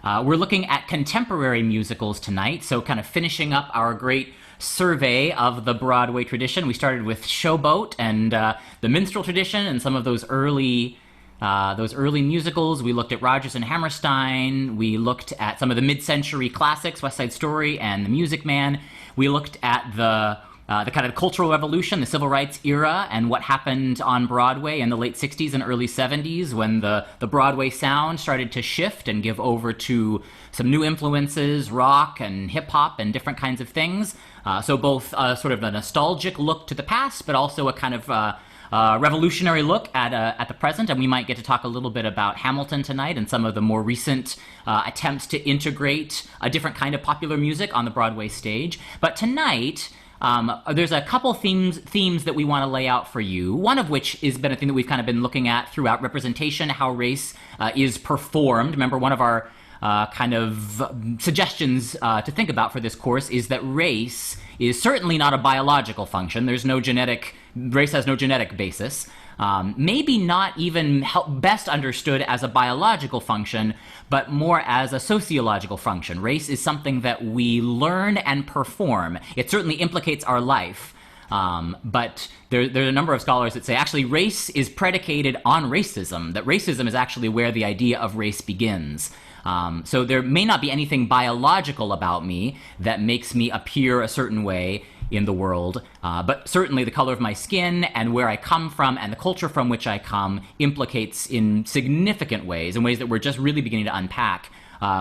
We're looking at contemporary musicals tonight, so kind of finishing up our great survey of the Broadway tradition. We started with Showboat and the minstrel tradition and some of those early musicals. We looked at Rodgers and Hammerstein. We looked at some of the mid-century classics, West Side Story and The Music Man. We looked at the kind of cultural revolution, the civil rights era, and what happened on Broadway in the late 60s and early 70s when the Broadway sound started to shift and give over to some new influences, rock and hip-hop and different kinds of things. So both sort of a nostalgic look to the past, but also a kind of revolutionary look at the present. And we might get to talk a little bit about Hamilton tonight and some of the more recent attempts to integrate a different kind of popular music on the Broadway stage. But tonight, there's a couple themes that we want to lay out for you, one of which has been a thing that we've kind of been looking at throughout representation, how race is performed. Remember, one of our kind of suggestions to think about for this course is that race is certainly not a biological function. Race has no genetic basis. Maybe not even best understood as a biological function, but more as a sociological function. Race is something that we learn and perform. It certainly implicates our life. But there are a number of scholars that say actually race is predicated on racism, that racism is actually where the idea of race begins. So there may not be anything biological about me that makes me appear a certain way in the world, but certainly the color of my skin and where I come from and the culture from which I come implicates in significant ways, in ways that we're just really beginning to unpack,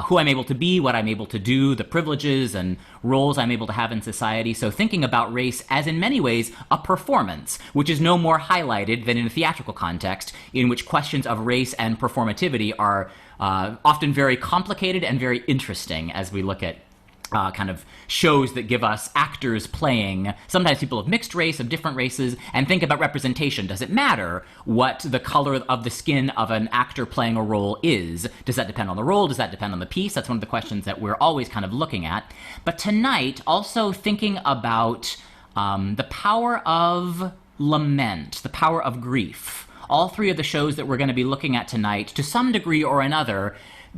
who I'm able to be, what I'm able to do, the privileges and roles I'm able to have in society. So thinking about race as in many ways a performance, which is no more highlighted than in a theatrical context in which questions of race and performativity are often very complicated and very interesting as we look at kind of shows that give us actors playing, sometimes people of mixed race, of different races, and think about representation. Does it matter what the color of the skin of an actor playing a role is? Does that depend on the role? Does that depend on the piece? That's one of the questions that we're always kind of looking at. But tonight, also thinking about the power of lament, the power of grief. All three of the shows that we're going to be looking at tonight, to some degree or another,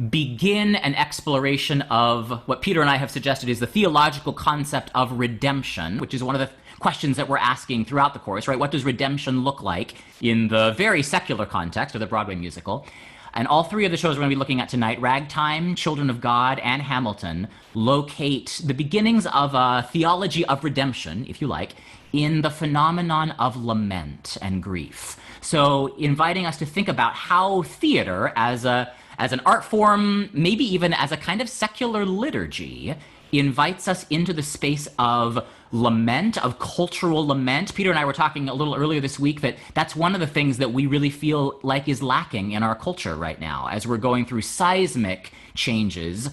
begin an exploration of what Peter and I have suggested is the theological concept of redemption, which is one of the questions that we're asking throughout the course, right? What does redemption look like in the very secular context of the Broadway musical? And all three of the shows we're going to be looking at tonight, Ragtime, Children of God, and Hamilton, locate the beginnings of a theology of redemption, if you like, in the phenomenon of lament and grief. So inviting us to think about how theater as an art form, maybe even as a kind of secular liturgy, invites us into the space of lament, of cultural lament. Peter and I were talking a little earlier this week that that's one of the things that we really feel like is lacking in our culture right now as we're going through seismic changes,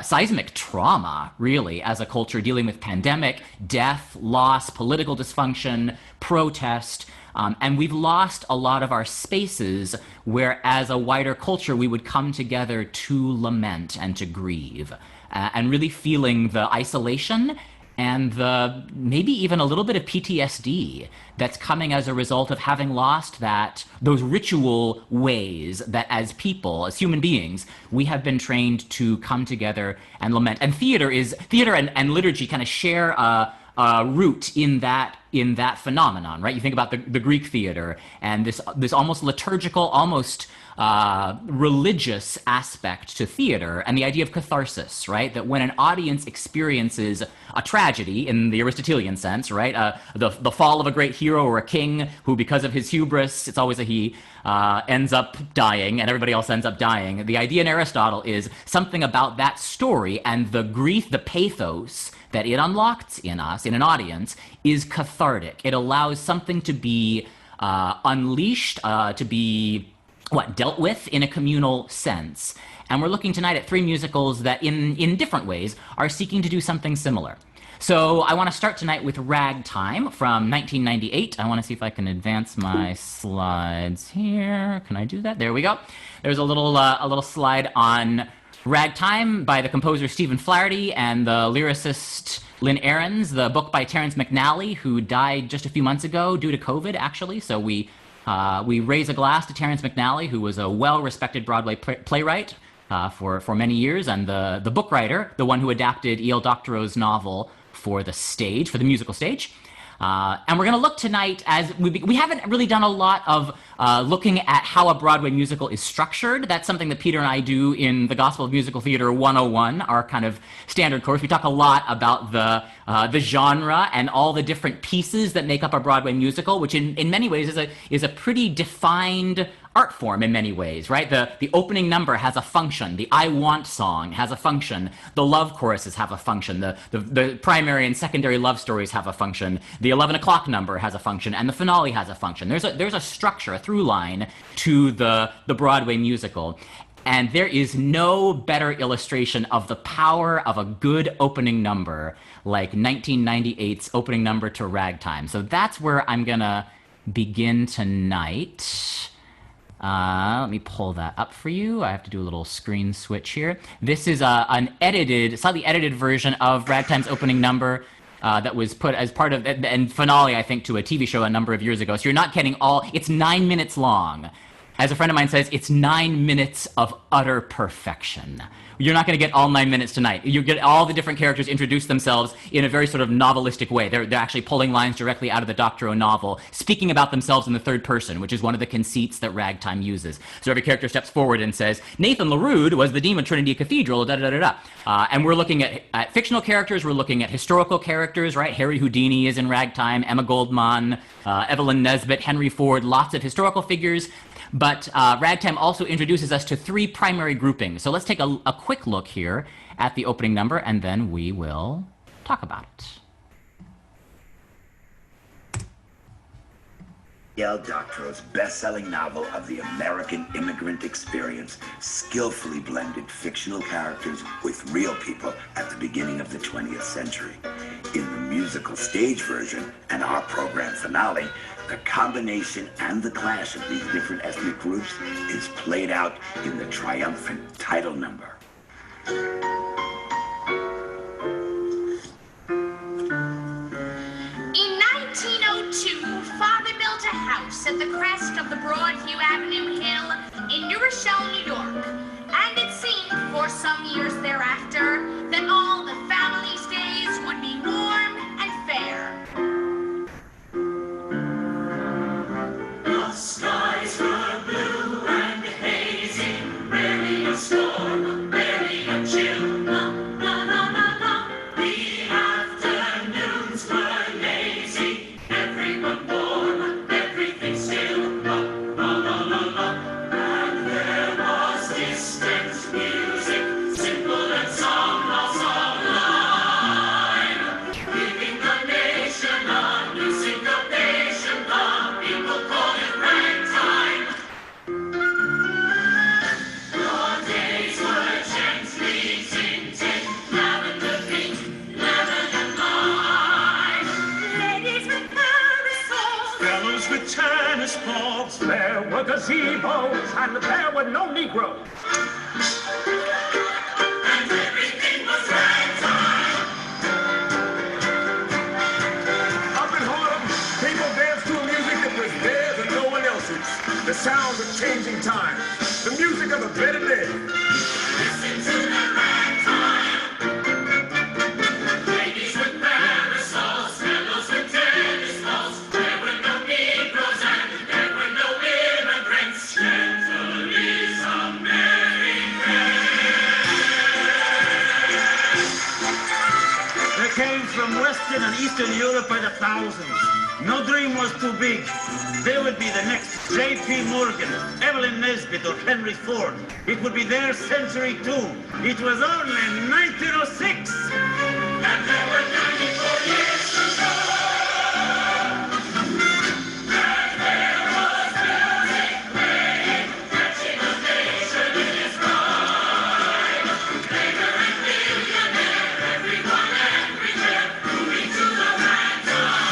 seismic trauma, really, as a culture dealing with pandemic, death, loss, political dysfunction, protest. And we've lost a lot of our spaces where, as a wider culture, we would come together to lament and to grieve, and really feeling the isolation and the maybe even a little bit of PTSD that's coming as a result of having lost those ritual ways that as people, as human beings, we have been trained to come together and lament. And theater and liturgy kind of share a root in that phenomenon, right? You think about the Greek theater and this almost liturgical, almost religious aspect to theater, and the idea of catharsis, right? That when an audience experiences a tragedy in the Aristotelian sense, right? The fall of a great hero or a king who, because of his hubris, it's always a he, ends up dying and everybody else ends up dying. The idea in Aristotle is something about that story and the grief, the pathos that it unlocks in us, in an audience, is cathartic. It allows something to be unleashed, to be dealt with in a communal sense. And we're looking tonight at three musicals that in different ways are seeking to do something similar. So I want to start tonight with Ragtime from 1998. I want to see if I can advance my slides here. Can I do that? There we go. There's a little slide on Ragtime by the composer Stephen Flaherty and the lyricist Lynn Ahrens, the book by Terrence McNally, who died just a few months ago due to COVID, actually. So we raise a glass to Terrence McNally, who was a well-respected Broadway playwright, for many years, and the book writer, the one who adapted E.L. Doctorow's novel for the stage, for the musical stage. And we're going to look tonight, as we haven't really done a lot of looking at how a Broadway musical is structured. That's something that Peter and I do in the Gospel of Musical Theater 101, our kind of standard course. We talk a lot about the genre and all the different pieces that make up a Broadway musical, which in many ways is a pretty defined art form in many ways, right? The opening number has a function. The I Want song has a function. The love choruses have a function. The primary and secondary love stories have a function. The 11 o'clock number has a function, and the finale has a function. There's a structure, a through line to the Broadway musical. And there is no better illustration of the power of a good opening number like 1998's opening number to Ragtime. So that's where I'm gonna begin tonight. Let me pull that up for you. I have to do a little screen switch here. This is an slightly edited version of Ragtime's opening number that was put as part of, and finale, I think, to a TV show a number of years ago. So you're not getting it's 9 minutes long. As a friend of mine says, it's 9 minutes of utter perfection. You're not going to get all 9 minutes tonight. You get all the different characters introduce themselves in a very sort of novelistic way. They're actually pulling lines directly out of the Doctorow novel, speaking about themselves in the third person, which is one of the conceits that Ragtime uses. So every character steps forward and says, Nathan LeRud was the Dean of Trinity Cathedral, da-da-da-da-da. And we're looking at fictional characters. We're looking at historical characters, right? Harry Houdini is in Ragtime, Emma Goldman, Evelyn Nesbit, Henry Ford, lots of historical figures. But Ragtime also introduces us to three primary groupings. So let's take a quick look here at the opening number, and then we will talk about it. E.L. Doctorow's best-selling novel of the American immigrant experience skillfully blended fictional characters with real people at the beginning of the 20th century. In the musical stage version and our program finale, the combination and the clash of these different ethnic groups is played out in the triumphant title number. In 1902, Father built a house at the crest of the Broadview Avenue Hill in New Rochelle, New York, and it seemed for some years thereafter that all the family's days would be warm and fair. The skies were blue and hazy, rarely a storm, rarely a chill. La, la, la, la, la. The afternoons were lazy, everyone warm, everything still. La, la, la, la, la. And there was distant music, simple and song lost online, giving the nation a new syncopation. The people call it ragtime. Your days were gently tinted, lavender pink, lemon and lime. Ladies with parasols, Fellows with tennis balls, there were gazebos, and there were no Negroes. and everything was ragtime. Up in Harlem, people danced to a music that was theirs and no one else's. The sound of changing time, the music of a better day. Listen to the ragtime. Ladies with parasols, fellows with tennis balls. There were no Negroes and there were no immigrants. Gentle is America. They came from Western and Eastern Europe by the thousands. No dream was too big. They would be the next J.P. Morgan, Evelyn Nesbit, or Henry Ford. It would be their century too. It was only 1906. And there were 94 years to go. And there was music playing, catching a nation in its prime. Beggar and millionaire, everyone everywhere, moving to the ragtime.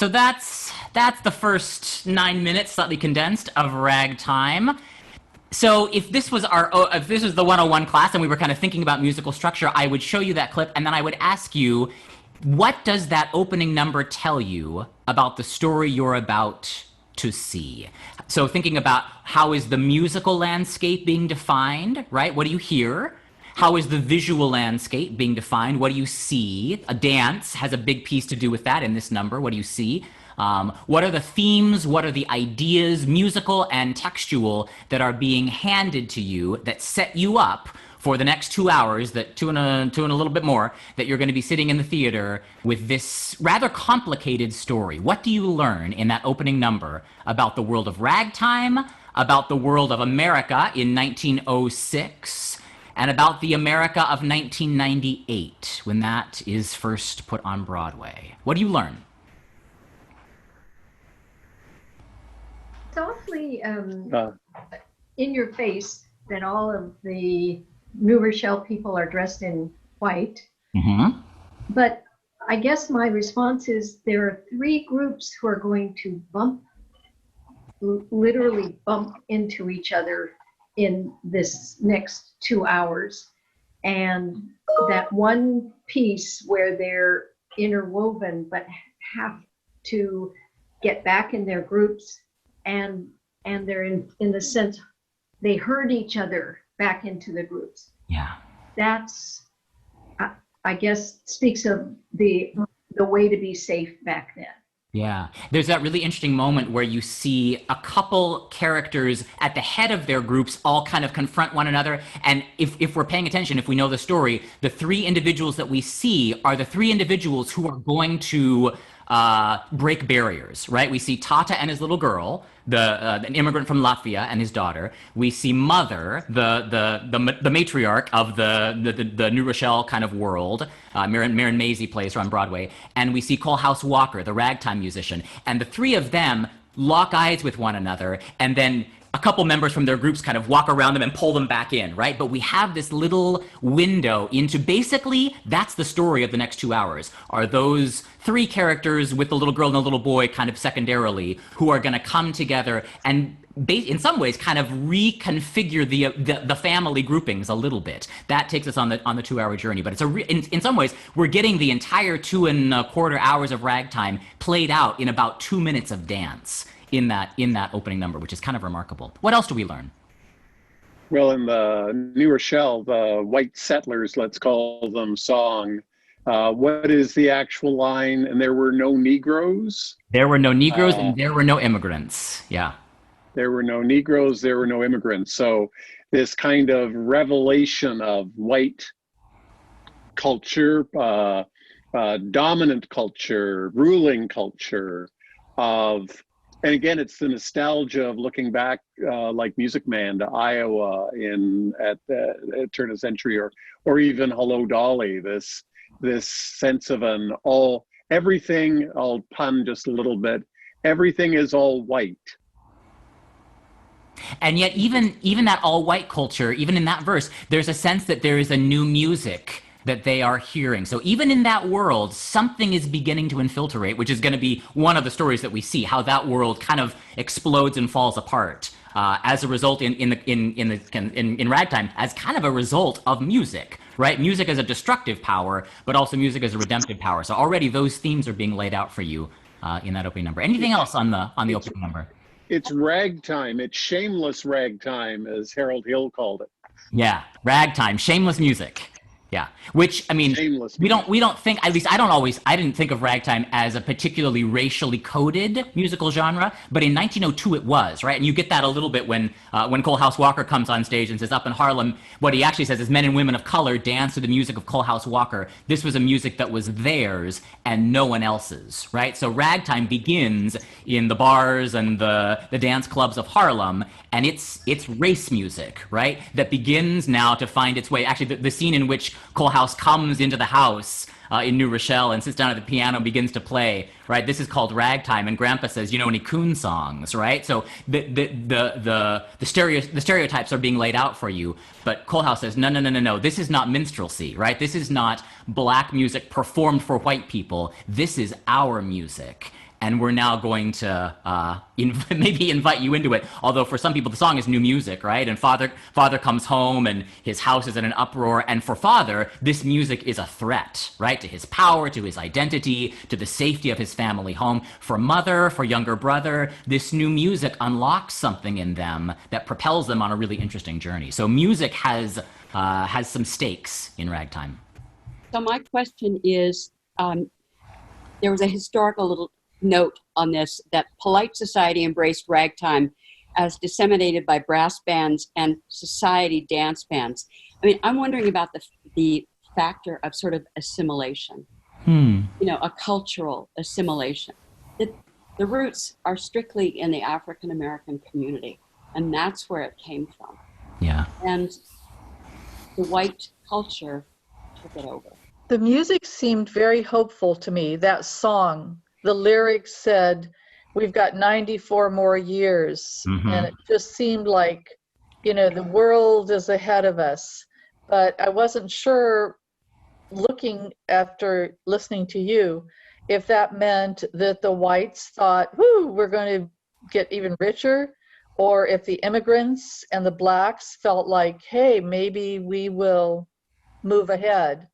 So that's the first 9 minutes, slightly condensed, of Ragtime. So if this was the 101 class and we were kind of thinking about musical structure, I would show you that clip and then I would ask you, what does that opening number tell you about the story you're about to see? So thinking about how is the musical landscape being defined, right? What do you hear? How is the visual landscape being defined? What do you see? A dance has a big piece to do with that in this number. What do you see? What are the themes? What are the ideas, musical and textual, that are being handed to you that set you up for the next 2 hours, that two and a little bit more, that you're going to be sitting in the theater with this rather complicated story? What do you learn in that opening number about the world of ragtime, about the world of America in 1906, and about the America of 1998, when that is first put on Broadway? What do you learn? It's awfully in your face that all of the New Rochelle people are dressed in white. Mm-hmm. But I guess my response is there are 3 groups who are going to literally bump into each other in this next 2 hours. And that one piece where they're interwoven but have to get back in their groups, and they're in the sense they herd each other back into the groups. Yeah. That's, I guess, speaks of the way to be safe back then. Yeah. There's that really interesting moment where you see a couple characters at the head of their groups all kind of confront one another. And if we're paying attention, if we know the story, the 3 individuals that we see are the 3 individuals who are going to break barriers, right? We see Tata and his little girl, an immigrant from Latvia, and his daughter. We see Mother, the matriarch of the New Rochelle kind of world. Marin Maisie plays her on Broadway. And we see Coalhouse Walker, the ragtime musician. And the 3 of them lock eyes with one another, and then a couple members from their groups kind of walk around them and pull them back in, right? But we have this little window into, basically, that's the story of the next 2 hours, are those 3 characters with the little girl and the little boy kind of secondarily, who are going to come together and in some ways kind of reconfigure the family groupings a little bit. That takes us on the 2-hour journey. But it's in some ways, we're getting the entire 2.25 hours of ragtime played out in about 2 minutes of dance in that opening number, which is kind of remarkable. What else do we learn? Well, in the New Rochelle, the white settlers, let's call them, song, what is the actual line? And there were no Negroes? There were no Negroes and there were no immigrants. Yeah. There were no Negroes, there were no immigrants. So this kind of revelation of white culture, dominant culture, ruling culture, and again, it's the nostalgia of looking back, like Music Man, to Iowa at the turn of the century, or even Hello Dolly. This sense of everything. I'll pun just a little bit. Everything is all white. And yet, even that all white culture, even in that verse, there's a sense that there is a new music that they are hearing. So even in that world, something is beginning to infiltrate, which is going to be one of the stories that we see, how that world kind of explodes and falls apart as a result in ragtime, as kind of a result of music, right? Music as a destructive power, but also music as a redemptive power. So already those themes are being laid out for you in that opening number. Anything else on the opening number? It's ragtime. It's shameless ragtime, as Harold Hill called it. Yeah, ragtime, shameless music. Yeah, which, I mean, we don't think, at least I didn't think of ragtime as a particularly racially coded musical genre, but in 1902 it was, right? And you get that a little bit when Coalhouse Walker comes on stage and says, up in Harlem, what he actually says is men and women of color dance to the music of Coalhouse Walker. This was a music that was theirs and no one else's, right? So ragtime begins in the bars and the dance clubs of Harlem, and it's race music, right? That begins now to find its way. Actually, the scene in which Coalhouse comes into the house in New Rochelle and sits down at the piano and begins to play, right? This is called ragtime, and Grandpa says, you know any coon songs, right? So the stereotypes are being laid out for you, but Coalhouse says, no, this is not minstrelsy, right? This is not black music performed for white people. This is our music. and we're now going to maybe invite you into it. Although for some people, the song is new music, right? And Father comes home and his house is in an uproar. And for Father, this music is a threat, right? To his power, to his identity, to the safety of his family home. For Mother, for younger brother, this new music unlocks something in them that propels them on a really interesting journey. So music has some stakes in Ragtime. So my question is, there was a historical little note on this that polite society embraced ragtime as disseminated by brass bands and society dance bands. I mean, I'm wondering about the factor of sort of assimilation, a cultural assimilation. The roots are strictly in the African American community, and that's where it came from. Yeah. And the white culture took it over. The music seemed very hopeful to me. That song, the lyrics said, "We've got 94 more years." And it just seemed like, the world is ahead of us. But I wasn't sure, looking after listening to you, if that meant that the whites thought, "Whoo, we're going to get even richer," or if the immigrants and the blacks felt like, "Hey, maybe we will move ahead."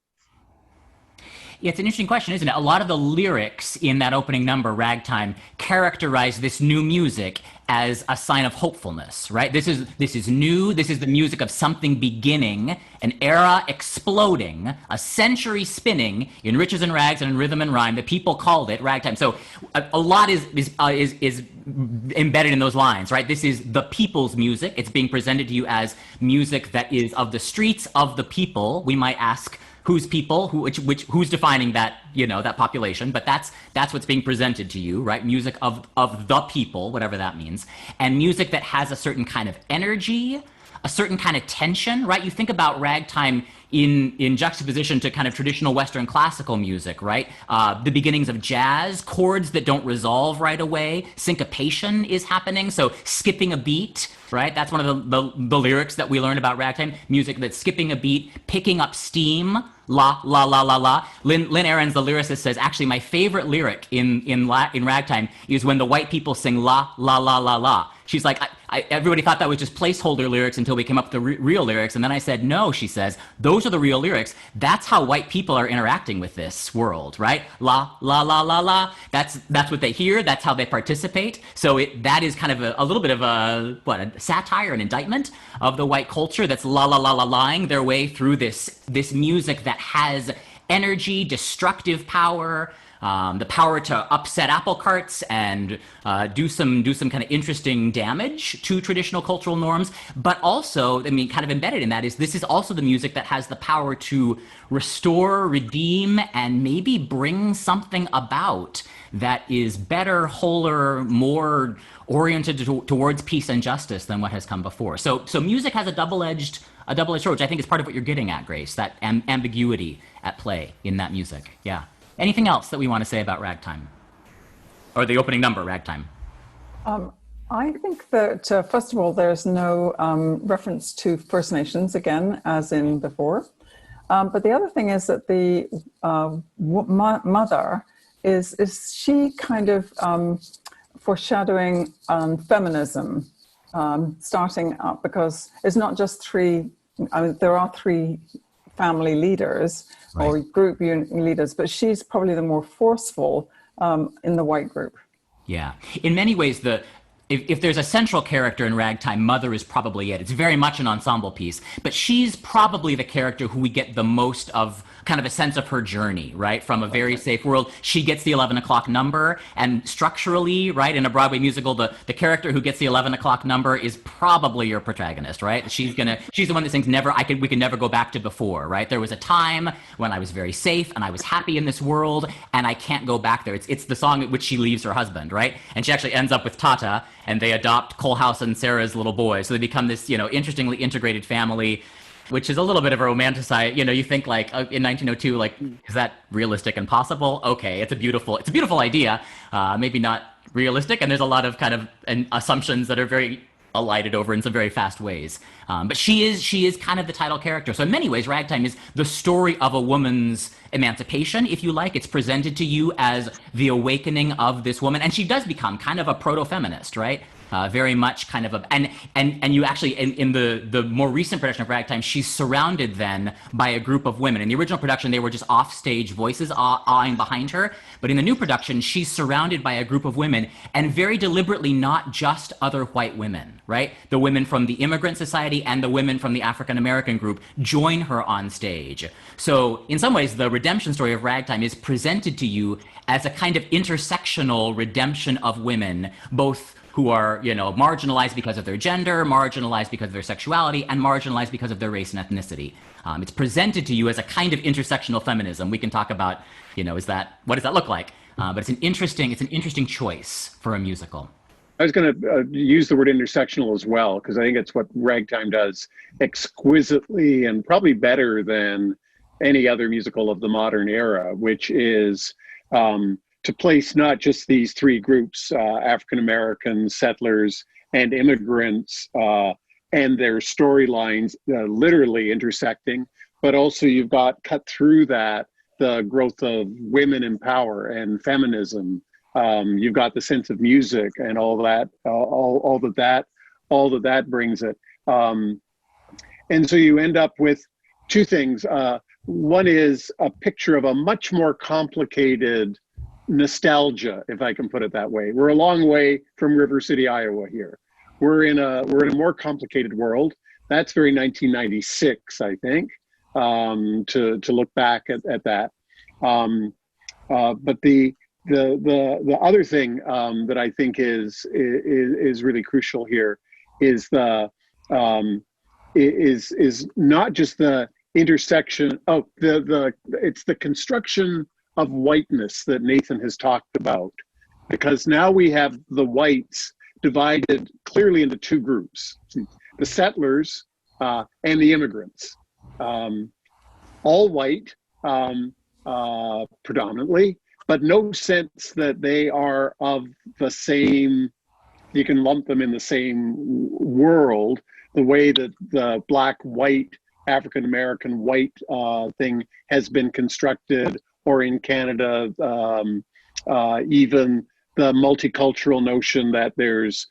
Yeah, it's an interesting question, isn't it? A lot of the lyrics in that opening number, Ragtime, characterize this new music as a sign of hopefulness, right? This is new. This is the music of something beginning, an era exploding, a century spinning in riches and rags and in rhythm and rhyme. The people called it Ragtime. So a lot is embedded in those lines, right? This is the people's music. It's being presented to you as music that is of the streets, of the people. We might ask, whose people? Who's defining that? That population. But that's what's being presented to you, right? Music of the people, whatever that means, and music that has a certain kind of energy, a certain kind of tension, right? You think about Ragtime in juxtaposition to kind of traditional Western classical music, right? The beginnings of jazz, chords that don't resolve right away, syncopation is happening, so skipping a beat, right? That's one of the lyrics that we learn about Ragtime, music that's skipping a beat, picking up steam, la, la, la, la, la. Lynn Ahrens, the lyricist, says, actually, my favorite lyric in Ragtime is when the white people sing la, la, la, la, la. She's like, everybody thought that was just placeholder lyrics until we came up with the real lyrics. And then I said, no, she says, those are the real lyrics. That's how white people are interacting with this world, right? La, la, la, la, la. That's what they hear. That's how they participate. So that is kind of a little bit of a satire, an indictment of the white culture that's la, la, la, la, lying their way through this music that has energy, destructive power, the power to upset apple carts and do some kind of interesting damage to traditional cultural norms. But also, kind of embedded in that is this is also the music that has the power to restore, redeem, and maybe bring something about that is better, wholer, more oriented towards peace and justice than what has come before. So music has a double-edged sword, which I think is part of what you're getting at, Grace, that ambiguity at play in that music. Yeah. Anything else that we want to say about Ragtime? Or the opening number, Ragtime? I think that, first of all, there's no reference to First Nations, again, as in before. But the other thing is that the mother, is she kind of foreshadowing feminism starting up? Because it's not just there are three family leaders, right, or group leaders, but she's probably the more forceful in the white group. Yeah. In many ways, if there's a central character in Ragtime, Mother is probably it. It's very much an ensemble piece, but she's probably the character who we get the most of kind of a sense of her journey, right? From a very safe world. She gets the 11 o'clock number, and structurally, right, in a Broadway musical, the character who gets the 11 o'clock number is probably your protagonist, right? She's the one that sings we can never go back to before, right? There was a time when I was very safe and I was happy in this world and I can't go back there. It's the song at which she leaves her husband, right? And she actually ends up with Tata, and they adopt Coalhouse and Sarah's little boy. So they become this, interestingly integrated family, which is a little bit of a romanticized, you think like in 1902, like, is that realistic and possible? Okay, it's a beautiful idea, maybe not realistic. And there's a lot of kind of assumptions that are very alighted over in some very fast ways. But she is kind of the title character. So in many ways, Ragtime is the story of a woman's emancipation, if you like. It's presented to you as the awakening of this woman, and she does become kind of a proto-feminist, right? Very much kind of a, and you actually, in the more recent production of Ragtime, she's surrounded then by a group of women. In the original production, they were just offstage voices awing behind her. But in the new production, she's surrounded by a group of women, and very deliberately not just other white women, right? The women from the immigrant society and the women from the African-American group join her on stage. So in some ways, the redemption story of Ragtime is presented to you as a kind of intersectional redemption of women, both who are, marginalized because of their gender, marginalized because of their sexuality, and marginalized because of their race and ethnicity. It's presented to you as a kind of intersectional feminism. We can talk about, what does that look like? But it's an interesting choice for a musical. I was going to use the word intersectional as well, because I think it's what Ragtime does exquisitely and probably better than any other musical of the modern era, which is to place not just these three groups, African-Americans, settlers, and immigrants, and their storylines literally intersecting, but also you've got cut through that the growth of women in power and feminism. You've got the sense of music and all that, all that brings it. And so you end up with two things. One is a picture of a much more complicated nostalgia, if I can put it that way. We're a long way from River City, Iowa here. We're in a more complicated world. That's very 1996, I think, to look back at that. But the other thing that I think is really crucial here is is not just the intersection. It's the construction of whiteness that Nathan has talked about, because now we have the whites divided clearly into two groups: the settlers and the immigrants, all white predominantly, but no sense that they are of the same, you can lump them in the same world, the way that the black-white, African-American white thing has been constructed, or in Canada, even the multicultural notion that there's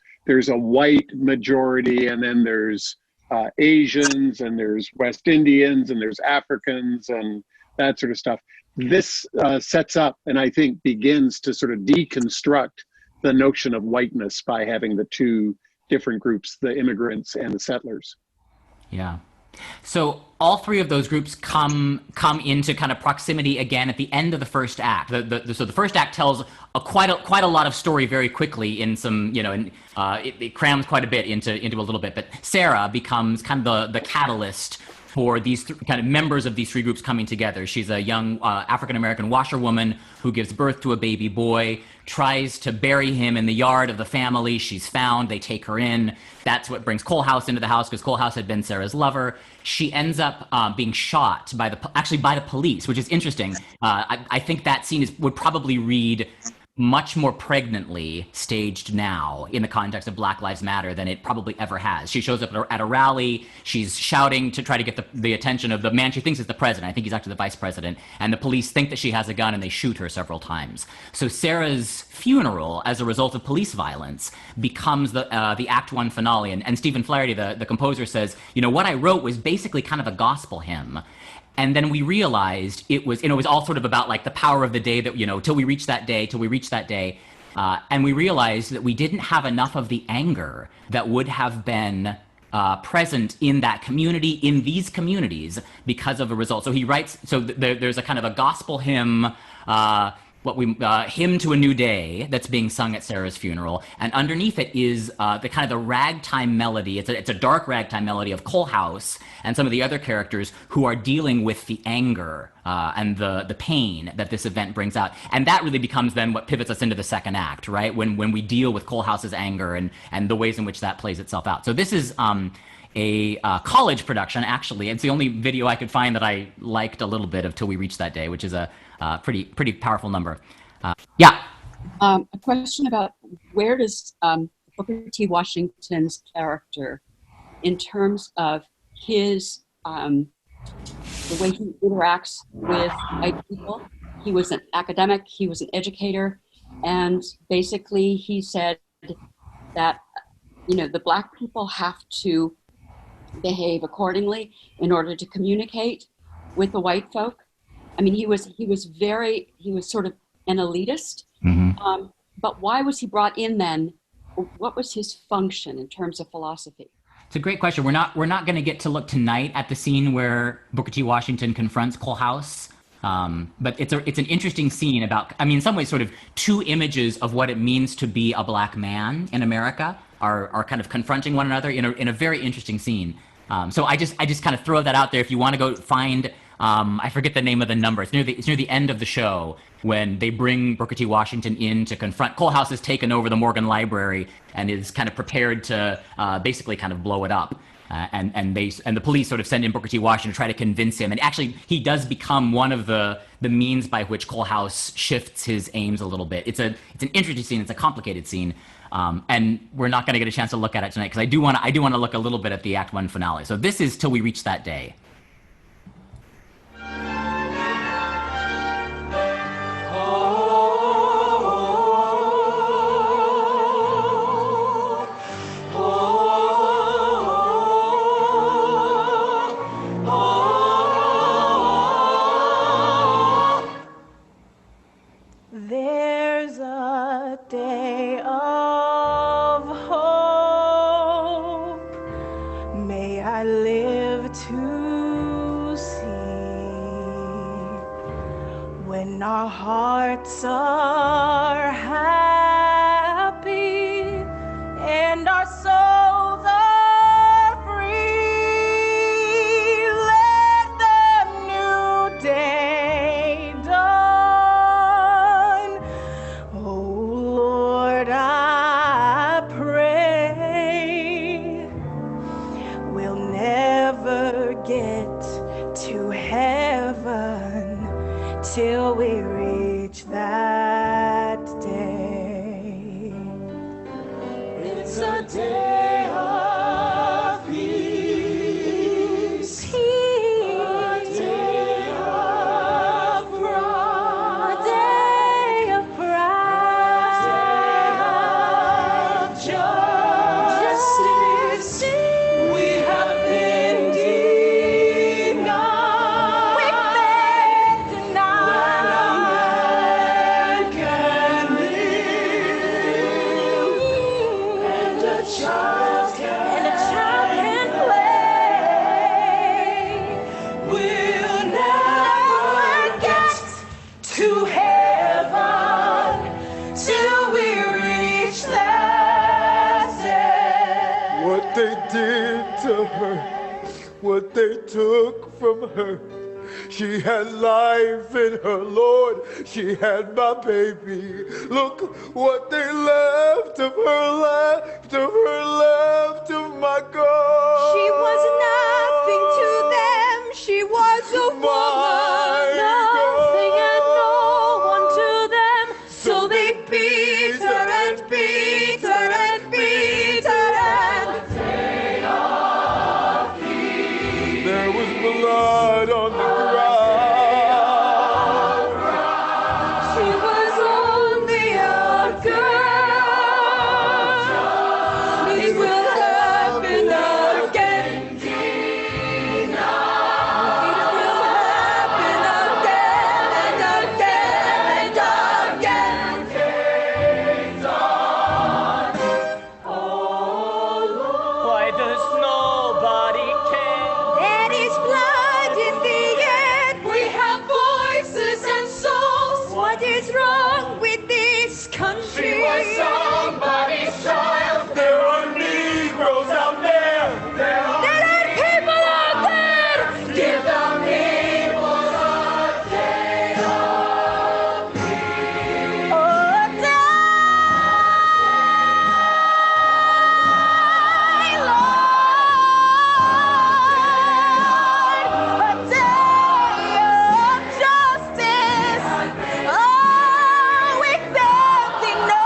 a white majority, and then there's Asians, and there's West Indians, and there's Africans, and that sort of stuff. This sets up, and I think begins to sort of deconstruct the notion of whiteness by having the two different groups, the immigrants and the settlers. Yeah. So all three of those groups come into kind of proximity again at the end of the first act. So the first act tells quite a lot of story very quickly in some, it crams quite a bit into a little bit. But Sarah becomes kind of the catalyst for these kind of members of these three groups coming together. She's a young African-American washerwoman who gives birth to a baby boy, tries to bury him in the yard of the family. She's found, they take her in. That's what brings Coalhouse into the house, because Coalhouse had been Sarah's lover. She ends up being shot by the police, which is interesting. I think that scene would probably read much more pregnantly staged now in the context of Black Lives Matter than it probably ever has. She shows up at a rally. She's shouting to try to get the attention of the man she thinks is the president. I think he's actually the vice president. And the police think that she has a gun, and they shoot her several times. So Sarah's funeral, as a result of police violence, becomes the Act One finale. And Stephen Flaherty, the composer, says, what I wrote was basically kind of a gospel hymn. And then we realized it was all sort of about like the power of the day that, till we reach that day. And we realized that we didn't have enough of the anger that would have been present in that community, in these communities, because of a result. So he writes, there's a kind of a gospel hymn, Hymn to a New Day, that's being sung at Sarah's funeral, and underneath it is the kind of the ragtime melody. It's a dark ragtime melody of Coalhouse and some of the other characters who are dealing with the anger and the pain that this event brings out, and that really becomes then what pivots us into the second act, right? When we deal with Coalhouse's anger and the ways in which that plays itself out. So this is a college production, actually. It's the only video I could find that I liked a little bit of Till We Reach That Day, which is a pretty powerful number. Yeah. A question about where does Booker T. Washington's character in terms of his the way he interacts with white people. He was an academic, he was an educator, and basically he said that, you know, the Black people have to behave accordingly in order to communicate with the white folk. I mean, he was sort of an elitist. But why was he brought in then? What was his function in terms of philosophy? It's a great question. We're not going to get to look tonight at the scene where Booker T. Washington confronts Coalhouse. But it's an interesting scene about, I mean, in some ways, sort of two images of what it means to be a Black man in America are kind of confronting one another in a very interesting scene. So I just kind of throw that out there. If you want to go find, I forget the name of the number. It's near the end of the show when they bring Booker T. Washington in to confront. Coalhouse has taken over the Morgan Library and is kind of prepared to basically kind of blow it up. And the police sort of send in Booker T. Washington to try to convince him. And actually, he does become one of the means by which Coalhouse shifts his aims a little bit. It's an interesting scene. It's a complicated scene. And we're not going to get a chance to look at it tonight because I do want to look a little bit at the Act 1 finale. So this is Till We Reach That Day. There's a day of hope. May I live to see when our hearts are happy and our souls are free. Let the new day dawn. Oh Lord, I pray we'll never get to heaven till we reach that day. It's a day of peace, a day of pride, a day of pride, a day of justice. We have been denied. We've been denied. When a man can live and a child can play, we'll never get to heaven till we reach that day. What they did to her, what they took from her. She had life in her, Lord. She had my baby. Look what they left of her, left of her, left of my God. She was nothing to them. She was a woman, nothing and no one to them. So they beat her and beat her and beat her and There was blood on the ground. she was only a girl. It will happen again. It will happen again and again and again. Why does nobody care? There is blood in the air. We have voices and souls. What is wrong with this country? She was somebody's child. There are Negroes out there. There are people out there. Give the people a day of Oh, die, Lord. A day of justice. Oh, with nothing, no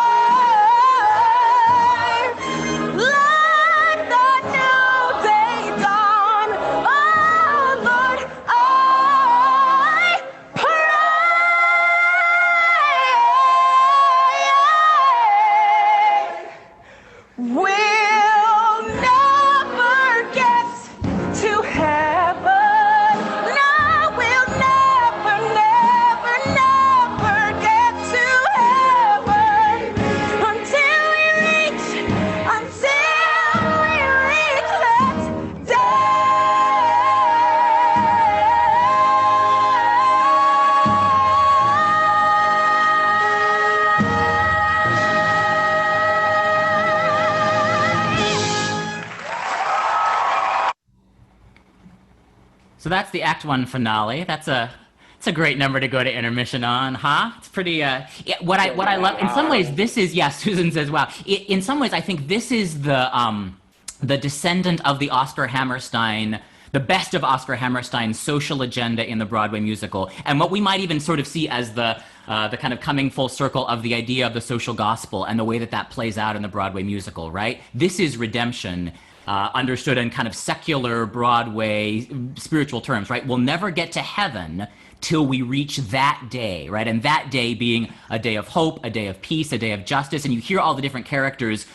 So that's the Act One finale. It's a great number to go to intermission on, huh? It's pretty. Yeah, what I love in some ways this is Susan says wow. In some ways I think this is the descendant of the Oscar Hammerstein. The best of Oscar Hammerstein's social agenda in the Broadway musical, and what we might even sort of see as the kind of coming full circle of the idea of the social gospel and the way that that plays out in the Broadway musical, right? This is redemption, understood in kind of secular Broadway spiritual terms, right? We'll never get to heaven till we reach that day, right? And that day being a day of hope, a day of peace, a day of justice, and you hear all the different characters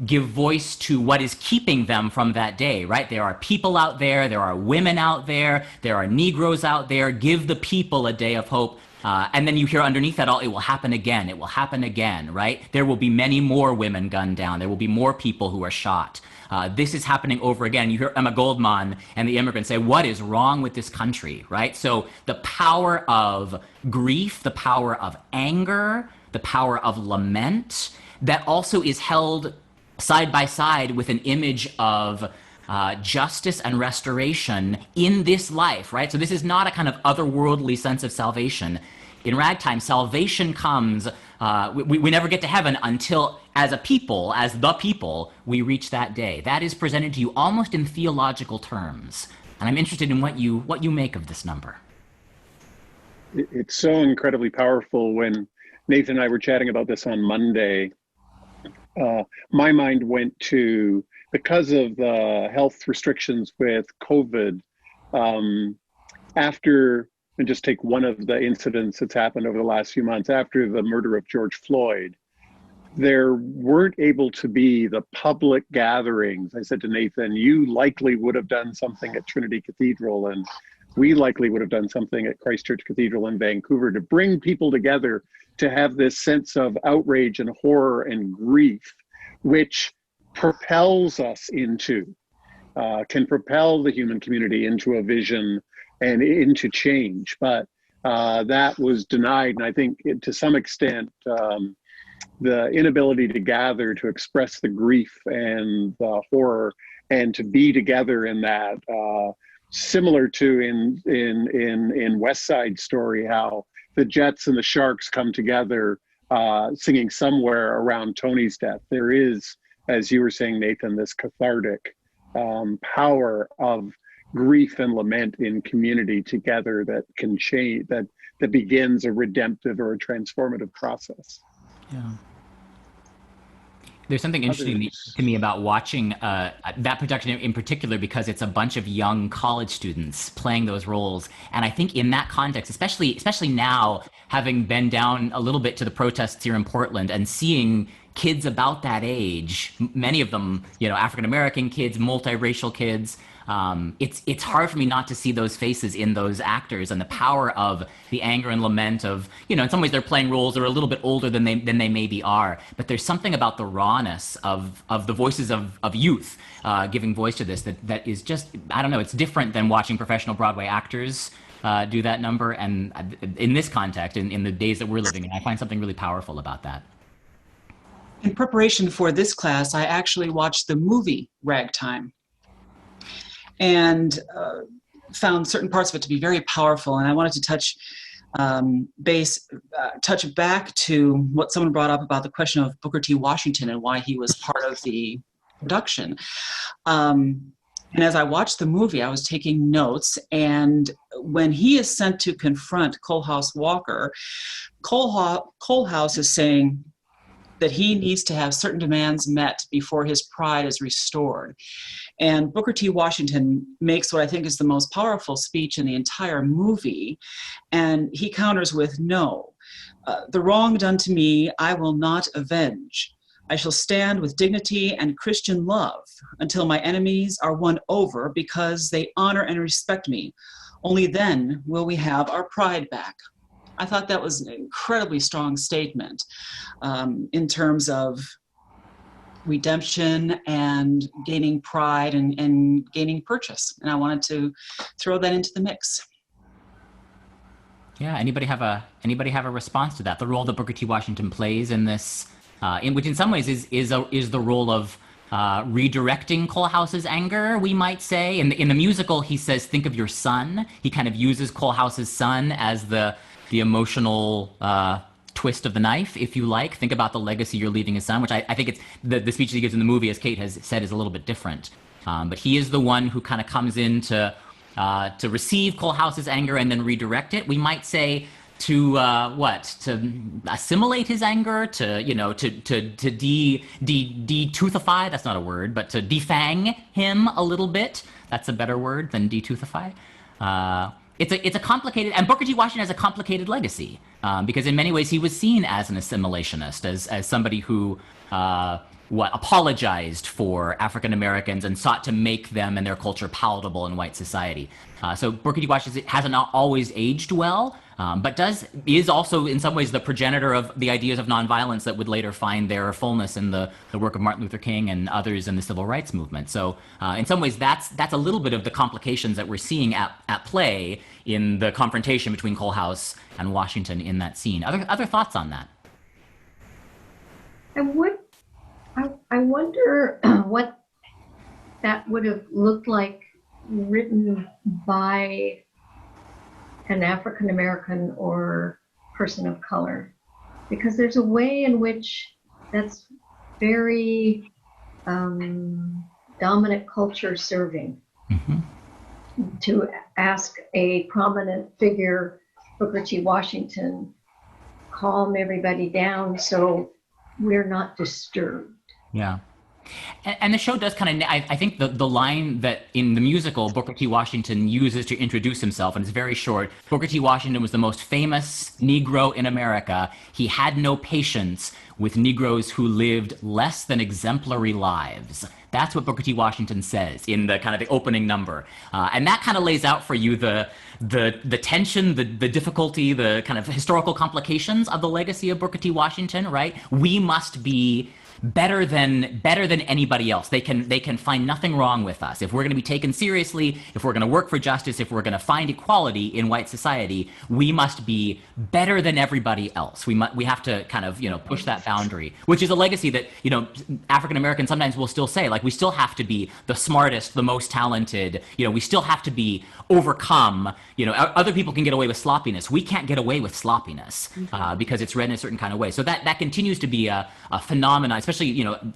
give voice to what is keeping them from that day, right? There are people out there are women out there are Negroes out there. Give the people a day of hope. And then you hear underneath that all, it will happen again, right? There will be many more women gunned down. There will be more people who are shot. This is happening over again. You hear Emma Goldman and the immigrants say, what is wrong with this country, right? So the power of grief, the power of anger, the power of lament, that also is held side by side with an image of justice and restoration in this life, right? So this is not a kind of otherworldly sense of salvation. In Ragtime, salvation comes, we never get to heaven until, as a people, as the people, we reach that day. That is presented to you almost in theological terms. And I'm interested in what you make of this number. It's so incredibly powerful. When Nathan and I were chatting about this on Monday, my mind went to, because of the health restrictions with COVID, after, and just take one of the incidents that's happened over the last few months, after the murder of George Floyd, there weren't able to be the public gatherings. I said to Nathan, you likely would have done something at Trinity Cathedral, and we likely would have done something at Christ Church Cathedral in Vancouver to bring people together to have this sense of outrage and horror and grief, which propels us into, can propel the human community into a vision and into change. But that was denied. And I think to some extent, the inability to gather, to express the grief and the horror, and to be together in that, similar to in West Side Story, how the Jets and the Sharks come together singing Somewhere around Tony's death. There is, as you were saying, Nathan, this cathartic power of grief and lament in community together that can change, that begins a redemptive or a transformative process. Yeah. There's something interesting to me about watching that production in particular, because it's a bunch of young college students playing those roles. And I think in that context, especially now, having been down a little bit to the protests here in Portland and seeing kids about that age, many of them, African-American kids, multiracial kids, it's hard for me not to see those faces in those actors, and the power of the anger and lament of, in some ways they're playing roles that are a little bit older than they maybe are, but there's something about the rawness of the voices of youth giving voice to this that is just, I don't know, it's different than watching professional Broadway actors do that number. And in this context, in the days that we're living in, I find something really powerful about that. In preparation for this class, I actually watched the movie Ragtime, and found certain parts of it to be very powerful. And I wanted to touch back to what someone brought up about the question of Booker T. Washington and why he was part of the production. And as I watched the movie, I was taking notes. And when he is sent to confront Coalhouse Walker, Coalhouse is saying that he needs to have certain demands met before his pride is restored. And Booker T. Washington makes what I think is the most powerful speech in the entire movie. And he counters with, no, the wrong done to me, I will not avenge. I shall stand with dignity and Christian love until my enemies are won over because they honor and respect me. Only then will we have our pride back. I thought that was an incredibly strong statement in terms of redemption and gaining pride and gaining purchase. And I wanted to throw that into the mix. Yeah, anybody have a response to that? The role that Booker T. Washington plays in this, which in some ways is the role of redirecting Coalhouse's anger, we might say. In the musical, he says, think of your son. He kind of uses Coalhouse's son as the emotional twist of the knife, if you like. Think about the legacy you're leaving his son, which I think it's the speech that he gives in the movie, as Kate has said, is a little bit different. But he is the one who kind of comes in to receive Coalhouse's anger and then redirect it. We might say to assimilate his anger, to de-toothify, that's not a word, but to defang him a little bit. That's a better word than de-toothify. It's a complicated, and Booker T. Washington has a complicated legacy, because in many ways he was seen as an assimilationist, as somebody who apologized for African Americans and sought to make them and their culture palatable in white society. So Booker T. Washington hasn't always aged well, but is also in some ways the progenitor of the ideas of nonviolence that would later find their fullness in the work of Martin Luther King and others in the civil rights movement. So in some ways that's a little bit of the complications that we're seeing at play in the confrontation between Coalhouse and Washington in that scene. Other thoughts on that? I wonder what that would have looked like written by an African American or person of color, because there's a way in which that's very dominant culture serving. Mm-hmm. To ask a prominent figure, Booker T. Washington, calm everybody down so we're not disturbed. Yeah. And the show does kind of, I think the line that in the musical Booker T. Washington uses to introduce himself, and it's very short, Booker T. Washington was the most famous Negro in America. He had no patience with Negroes who lived less than exemplary lives. That's what Booker T. Washington says in the kind of the opening number. And that kind of lays out for you the tension, the difficulty, the kind of historical complications of the legacy of Booker T. Washington, right? We must be better than anybody else. They can find nothing wrong with us. If we're going to be taken seriously, if we're going to work for justice, if we're going to find equality in white society, we must be better than everybody else. We have to kind of, push that boundary, which is a legacy that, African Americans sometimes will still say, like, we still have to be the smartest, the most talented, we still have to be overcome, other people can get away with sloppiness. We can't get away with sloppiness because it's read in a certain kind of way. So that continues to be a phenomenon, especially,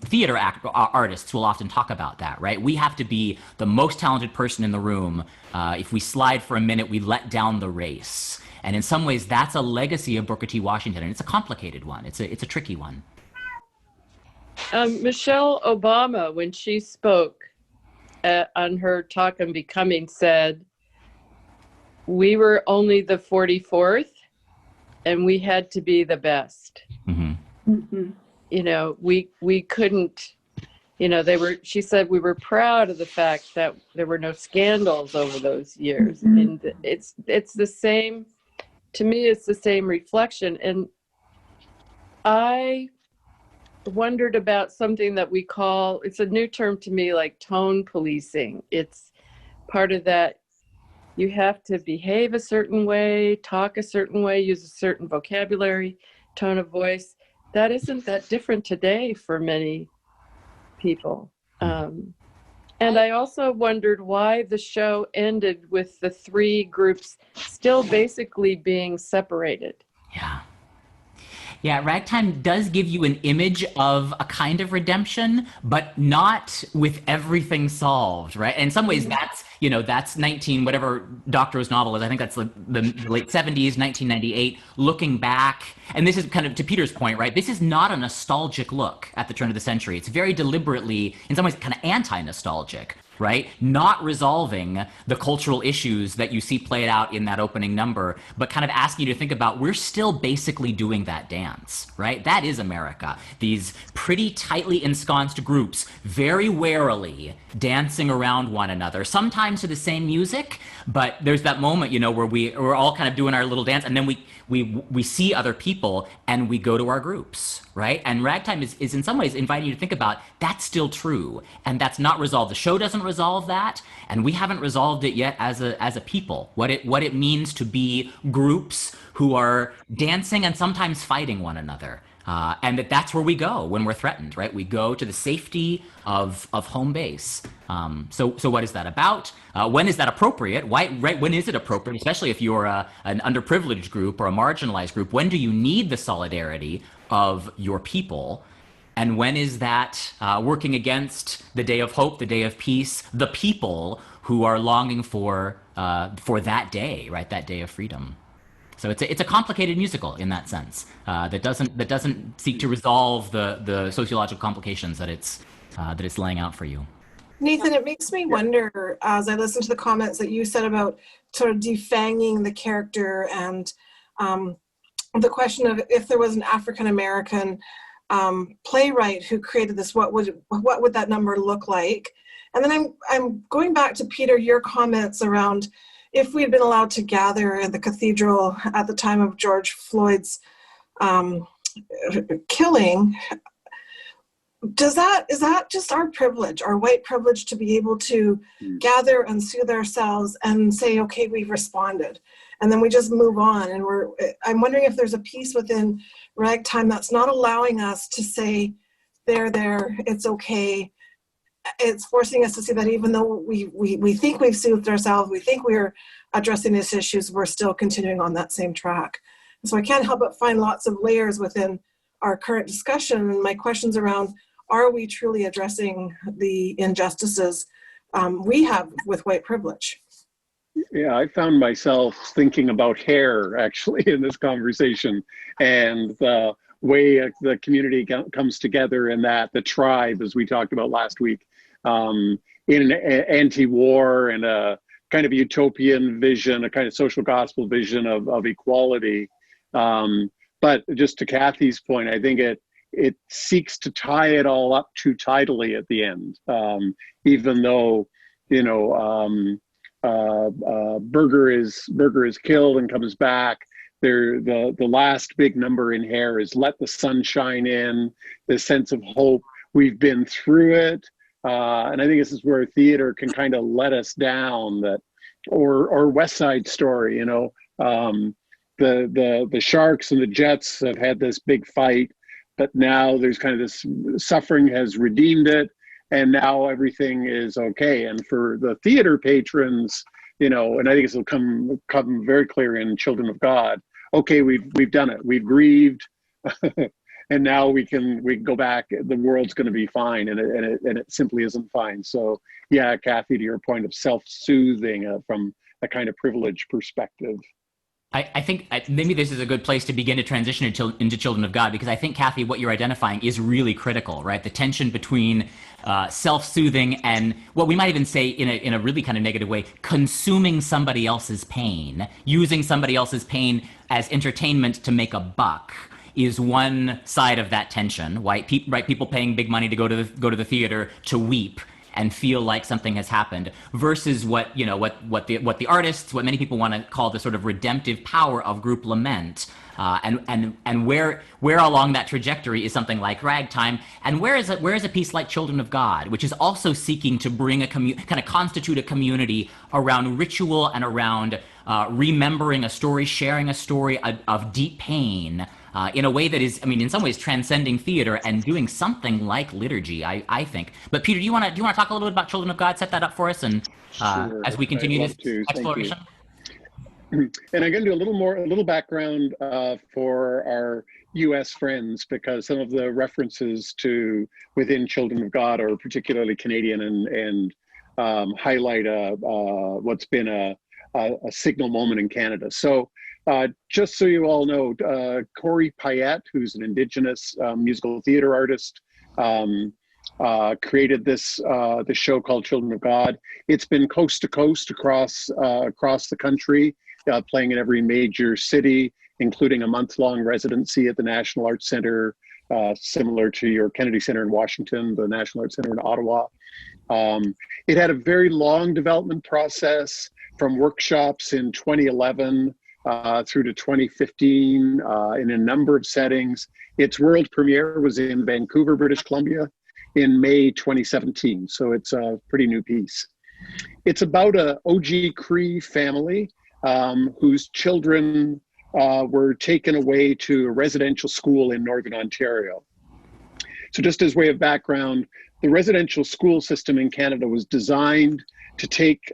theater artists will often talk about that, right? We have to be the most talented person in the room. If we slide for a minute, we let down the race. And in some ways, that's a legacy of Booker T. Washington, and it's a complicated one. It's a tricky one. Michelle Obama, when she spoke on her talk on Becoming, said, we were only the 44th, and we had to be the best. Mm-hmm. Mm-hmm. We couldn't, she said we were proud of the fact that there were no scandals over those years. Mm-hmm. And it's the same, to me, it's the same reflection. And I wondered about something that we call, it's a new term to me, like tone policing. It's part of that. You have to behave a certain way, talk a certain way, use a certain vocabulary, tone of voice. That isn't that different today for many people. And I also wondered why the show ended with the three groups still basically being separated. Yeah. Yeah, Ragtime does give you an image of a kind of redemption, but not with everything solved, right? And in some ways, that's 19, whatever Doctorow's novel is. I think that's the late 70s, 1998, looking back. And this is kind of, to Peter's point, right? This is not a nostalgic look at the turn of the century. It's very deliberately, in some ways, kind of anti-nostalgic, right? Not resolving the cultural issues that you see played out in that opening number, but kind of asking you to think about, we're still basically doing that dance, right? That is America. These pretty tightly ensconced groups, very warily dancing around one another, sometimes to the same music, but there's that moment, where we're all kind of doing our little dance, and then we see other people and we go to our groups, right? And Ragtime is in some ways inviting you to think about, that's still true, and that's not resolved. The show doesn't resolve that, and we haven't resolved it yet as a people, what it means to be groups who are dancing and sometimes fighting one another. and that's where we go when we're threatened, right? We go to the safety of home base. So what is that about? When is that appropriate? Why, right? When is it appropriate, especially if you're an underprivileged group or a marginalized group? When do you need the solidarity of your people? And when is that working against the day of hope, the day of peace, the people who are longing for that day, right? That day of freedom. So it's a complicated musical in that sense that doesn't seek to resolve the sociological complications that it's laying out for you. Nathan, it makes me wonder, as I listen to the comments that you said about sort of defanging the character, and the question of if there was an African-American playwright who created this, what would that number look like? And then I'm going back to Peter, your comments around if we had been allowed to gather in the cathedral at the time of George Floyd's killing. Is that just our privilege, our white privilege, to be able to gather and soothe ourselves and say, okay, we've responded, and then we just move on? And I'm wondering if there's a piece within Ragtime that's not allowing us to say, there, it's okay. It's forcing us to see that even though we think we've soothed ourselves, we think we're addressing these issues, we're still continuing on that same track. And so I can't help but find lots of layers within our current discussion. And my questions around, are we truly addressing the injustices we have with white privilege? Yeah, I found myself thinking about hair actually in this conversation, and the way the community comes together, and that the tribe, as we talked about last week, in an anti-war and a kind of utopian vision, a kind of social gospel vision of equality. But just to Kathy's point, I think it seeks to tie it all up too tidily at the end, even though, you know, Berger is killed and comes back. The last big number in Hair is "Let the Sun Shine In," this sense of hope. We've been through it, and I think this is where theater can kind of let us down. That, or West Side Story, you know, the Sharks and the Jets have had this big fight, but now there's kind of this suffering has redeemed it, and now everything is okay. And for the theater patrons, you know, and I think this will come very clear in Children of God. Okay, we've done it. We've grieved, and now we can go back. The world's going to be fine, and it simply isn't fine. So yeah, Kathy, to your point of self-soothing from a kind of privileged perspective. I think maybe this is a good place to begin to transition into Children of God, because I think, Kathy, what you're identifying is really critical, right? The tension between self-soothing and what we might even say in a really kind of negative way, consuming somebody else's pain, using somebody else's pain as entertainment to make a buck, is one side of that tension. Right? People paying big money to go to the theater to weep and feel like something has happened, versus what the artists, what many people want to call the sort of redemptive power of group lament, and where along that trajectory is something like Ragtime, and where is a piece like Children of God, which is also seeking to bring kind of constitute a community around ritual and around remembering a story, sharing a story of deep pain. In a way that is, I mean, in some ways transcending theater and doing something like liturgy, I think. But Peter, do you want to talk a little bit about Children of God? Set that up for us, and sure, as we continue this exploration. And I'm going to do a little background for our U.S. friends, because some of the references to within Children of God are particularly Canadian and highlight what's been a signal moment in Canada. So. Just so you all know, Corey Payette, who's an Indigenous musical theater artist, created this show called Children of God. It's been coast to coast across the country, playing in every major city, including a month-long residency at the National Arts Centre, similar to your Kennedy Centre in Washington, the National Arts Centre in Ottawa. It had a very long development process, from workshops in 2011 through to 2015 in a number of settings. Its world premiere was in Vancouver, British Columbia in May 2017. So it's a pretty new piece. It's about a OG Cree family whose children were taken away to a residential school in Northern Ontario. So just as way of background, the residential school system in Canada was designed to take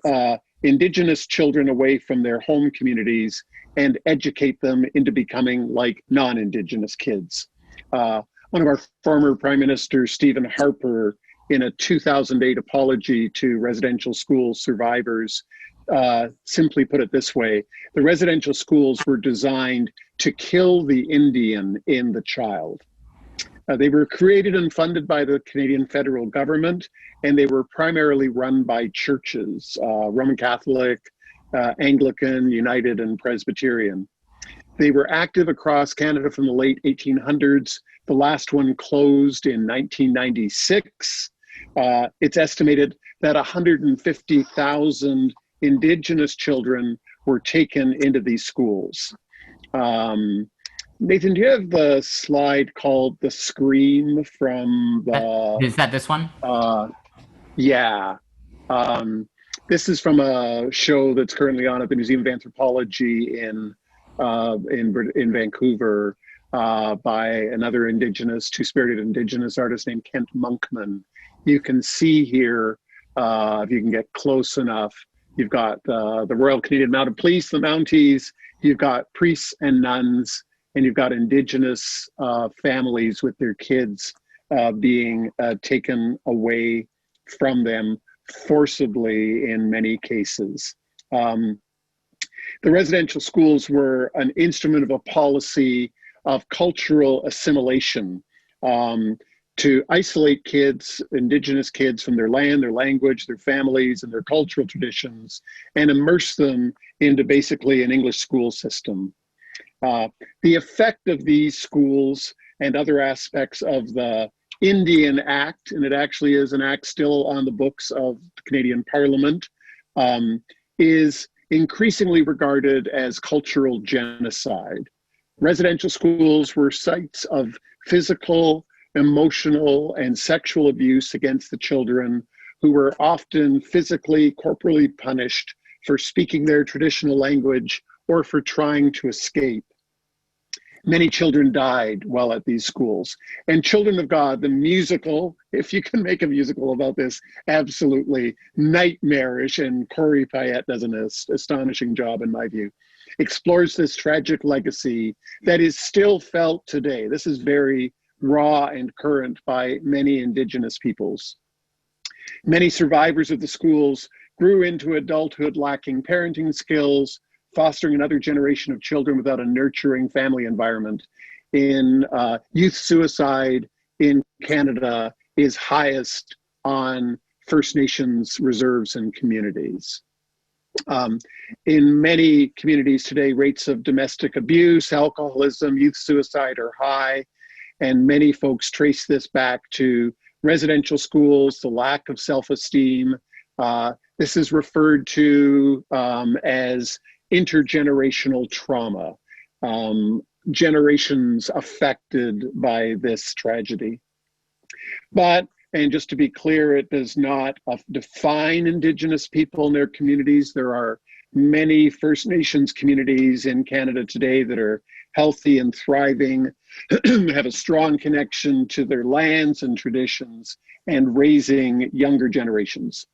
Indigenous children away from their home communities and educate them into becoming like non-Indigenous kids. One of our former Prime Minister, Stephen Harper, in a 2008 apology to residential school survivors, simply put it this way: the residential schools were designed to kill the Indian in the child. They were created and funded by the Canadian federal government, and they were primarily run by churches, Roman Catholic, Anglican, United, and Presbyterian. They were active across Canada from the late 1800s. The last one closed in 1996. It's estimated that 150,000 Indigenous children were taken into these schools. Nathan, do you have the slide called The Scream from the... Is that this one? Yeah. This is from a show that's currently on at the Museum of Anthropology in Vancouver by another Indigenous, two-spirited Indigenous artist named Kent Monkman. You can see here, if you can get close enough, you've got the Royal Canadian Mounted Police, the Mounties, you've got priests and nuns, and you've got Indigenous families with their kids being taken away from them forcibly in many cases. The residential schools were an instrument of a policy of cultural assimilation to isolate kids, Indigenous kids, from their land, their language, their families, and their cultural traditions, and immerse them into basically an English school system. The effect of these schools and other aspects of the Indian Act, and it actually is an act still on the books of the Canadian Parliament, is increasingly regarded as cultural genocide. Residential schools were sites of physical, emotional, and sexual abuse against the children, who were often physically, corporally punished for speaking their traditional language or for trying to escape. Many children died while at these schools. And Children of God, the musical, if you can make a musical about this, absolutely nightmarish, and Corey Payette does an astonishing job in my view, explores this tragic legacy that is still felt today. This is very raw and current by many Indigenous peoples. Many survivors of the schools grew into adulthood lacking parenting skills, fostering another generation of children without a nurturing family environment. Youth suicide in Canada is highest on First Nations reserves and communities. In many communities today, rates of domestic abuse, alcoholism, youth suicide are high, and many folks trace this back to residential schools, the lack of self-esteem. This is referred to as intergenerational trauma, generations affected by this tragedy. But, and just to be clear, it does not define Indigenous people in their communities. There are many First Nations communities in Canada today that are healthy and thriving, have a strong connection to their lands and traditions, and raising younger generations.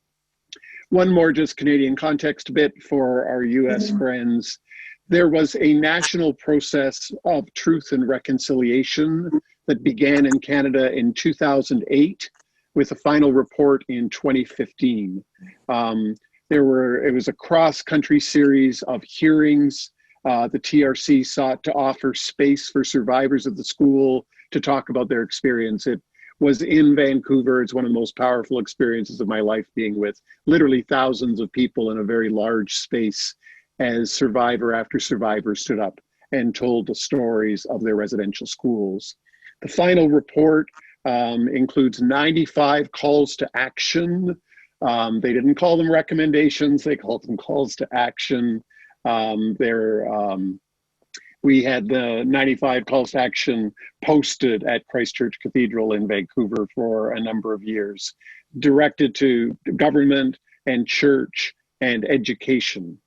One more just Canadian context bit for our US friends. There was a national process of truth and reconciliation that began in Canada in 2008 with a final report in 2015. It was a cross-country series of hearings. The TRC sought to offer space for survivors of the school to talk about their experience. It was in Vancouver. It's one of the most powerful experiences of my life, being with literally thousands of people in a very large space as survivor after survivor stood up and told the stories of their residential schools. The final report includes 95 calls to action. They didn't call them recommendations, they called them calls to action. We had the 95 calls to action posted at Christchurch Cathedral in Vancouver for a number of years, directed to government and church and education.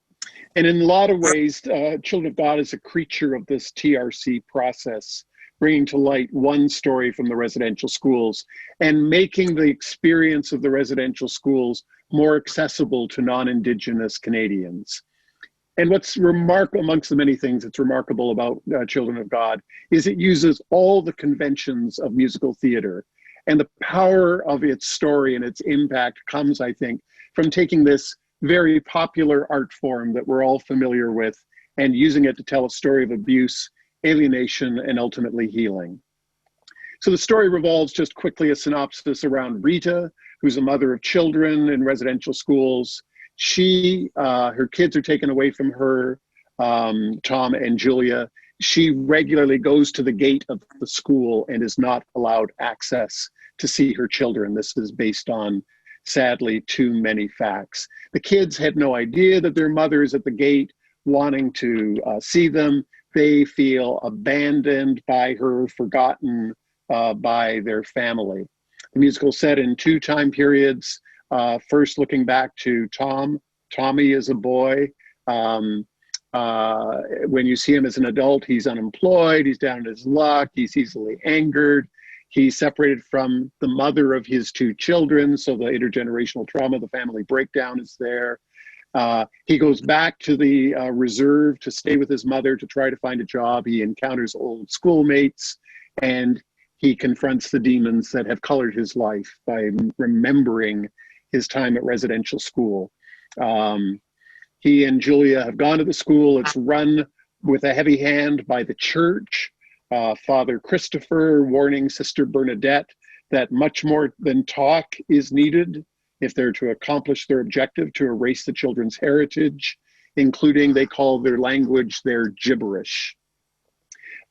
And in a lot of ways, Children of God is a creature of this TRC process, bringing to light one story from the residential schools and making the experience of the residential schools more accessible to non-Indigenous Canadians. And what's remarkable, amongst the many things that's remarkable about Children of God, is it uses all the conventions of musical theater. And the power of its story and its impact comes, I think, from taking this very popular art form that we're all familiar with and using it to tell a story of abuse, alienation, and ultimately healing. So the story revolves, just quickly, a synopsis around Rita, who's a mother of children in residential schools. Her kids are taken away from her, Tom and Julia. She regularly goes to the gate of the school and is not allowed access to see her children. This is based on, sadly, too many facts. The kids had no idea that their mother is at the gate wanting to see them. They feel abandoned by her, forgotten by their family. The musical is set in 2 time periods. First, looking back to Tom. Tommy is a boy. When you see him as an adult, he's unemployed, he's down in his luck, he's easily angered. He's separated from the mother of his 2 children, so the intergenerational trauma, the family breakdown is there. He goes back to the reserve to stay with his mother to try to find a job. He encounters old schoolmates, and he confronts the demons that have colored his life by remembering his time at residential school. He and Julia have gone to the school. It's run with a heavy hand by the church. Father Christopher warning Sister Bernadette that much more than talk is needed if they're to accomplish their objective to erase the children's heritage, including, they call their language their gibberish.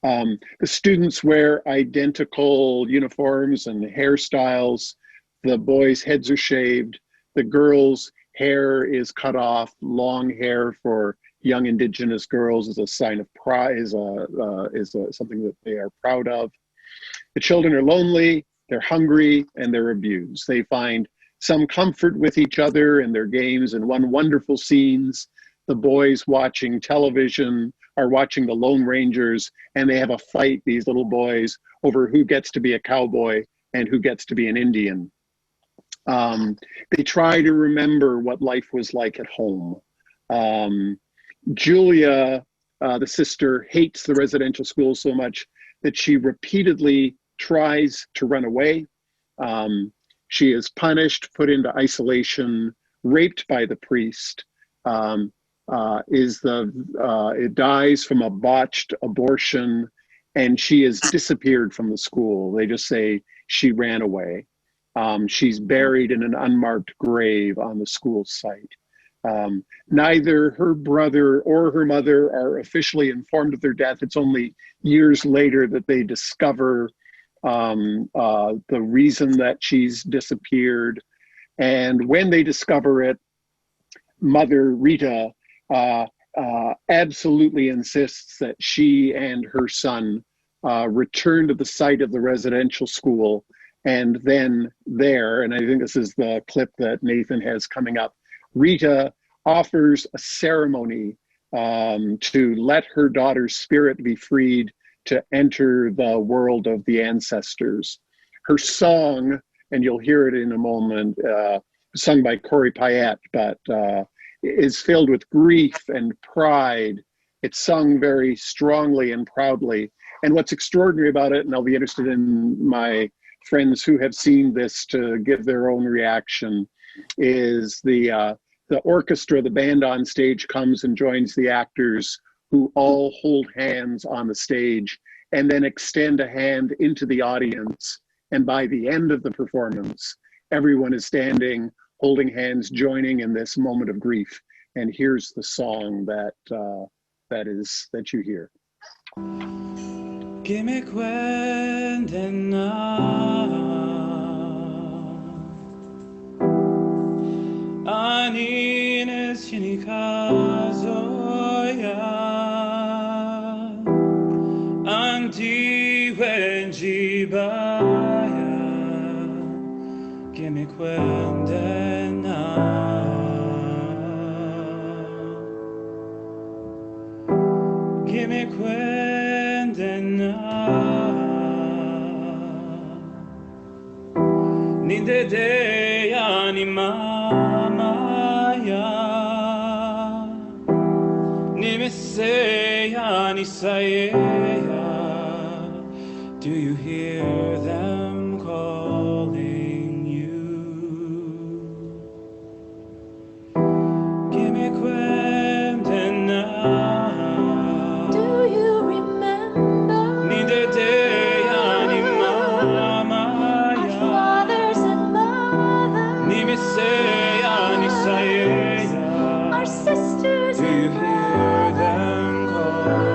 The students wear identical uniforms and hairstyles. The boys' heads are shaved. The girls' hair is cut off. Long hair for young Indigenous girls is a sign of pride, is something that they are proud of. The children are lonely, they're hungry, and they're abused. They find some comfort with each other in their games. And one wonderful scenes, the boys watching television are watching the Lone Rangers, and they have a fight, these little boys, over who gets to be a cowboy and who gets to be an Indian. They try to remember what life was like at home. Julia, the sister, hates the residential school so much that she repeatedly tries to run away. She is punished, put into isolation, raped by the priest, it dies from a botched abortion, and she is disappeared from the school. They just say she ran away. She's buried in an unmarked grave on the school site. Neither her brother or her mother are officially informed of their death. It's only years later that they discover the reason that she's disappeared. And when they discover it, Mother Rita absolutely insists that she and her son return to the site of the residential school. And then there, and I think this is the clip that Nathan has coming up, Rita offers a ceremony to let her daughter's spirit be freed to enter the world of the ancestors. Her song, and you'll hear it in a moment, sung by Corey Payette, but is filled with grief and pride. It's sung very strongly and proudly. And what's extraordinary about it, and I'll be interested in my friends who have seen this to give their own reaction, is the orchestra, the band on stage comes and joins the actors, who all hold hands on the stage and then extend a hand into the audience. And by the end of the performance, everyone is standing, holding hands, joining in this moment of grief. And here's the song that you hear. Que me cuenten Anines Shinikazoya Anti Wenjibaya Que me cuenten quendena ni de anima maya ni Messiah ni Sayeya. Do you hear them calling you? Give me quendena. Do you remember Ni de anima our fathers and mothers, ni Messiah ni Sayeya. our sisters Do you and hear them calling?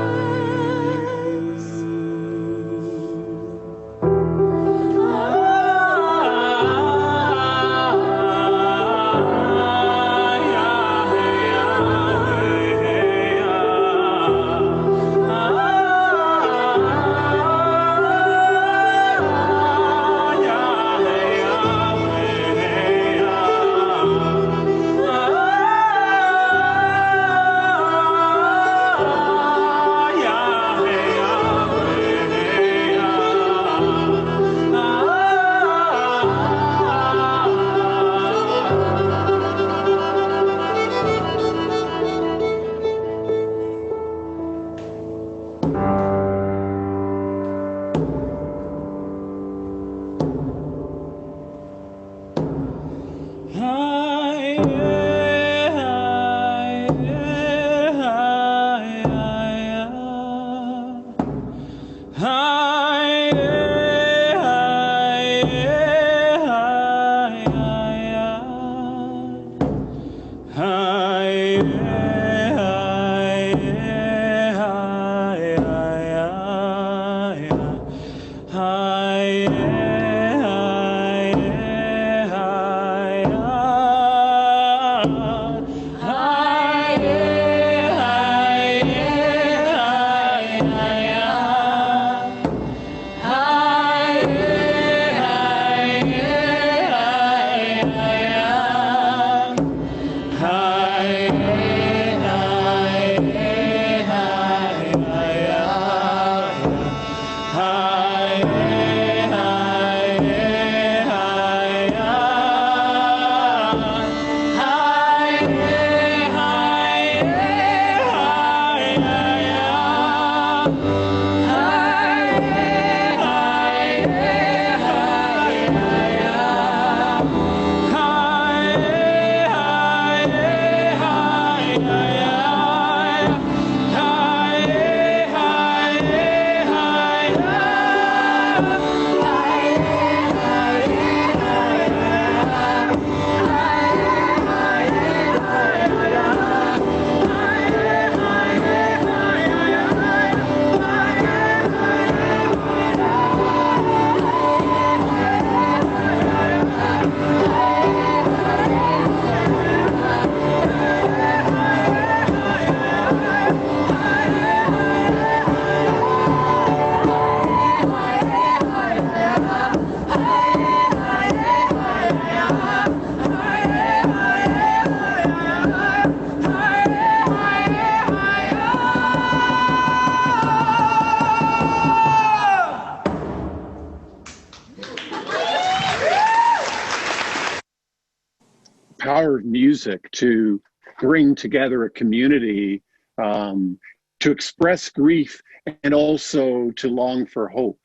Power of music to bring together a community, to express grief and also to long for hope.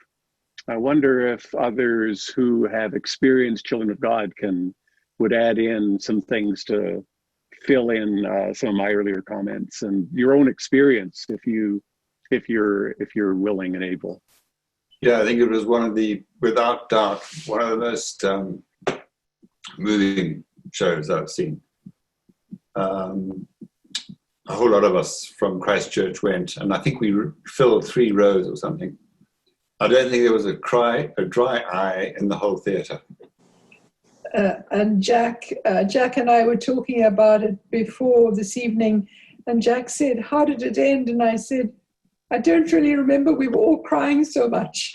I wonder if others who have experienced Children of God would add in some things to fill in some of my earlier comments and your own experience, if you're willing and able. Yeah, I think it was without doubt, one of the most moving shows I've seen. A whole lot of us from Christchurch went, and I think we filled 3 rows or something. I don't think there was a dry eye in the whole theatre. And Jack and I were talking about it before this evening, and Jack said, "How did it end?" And I said, "I don't really remember. We were all crying so much."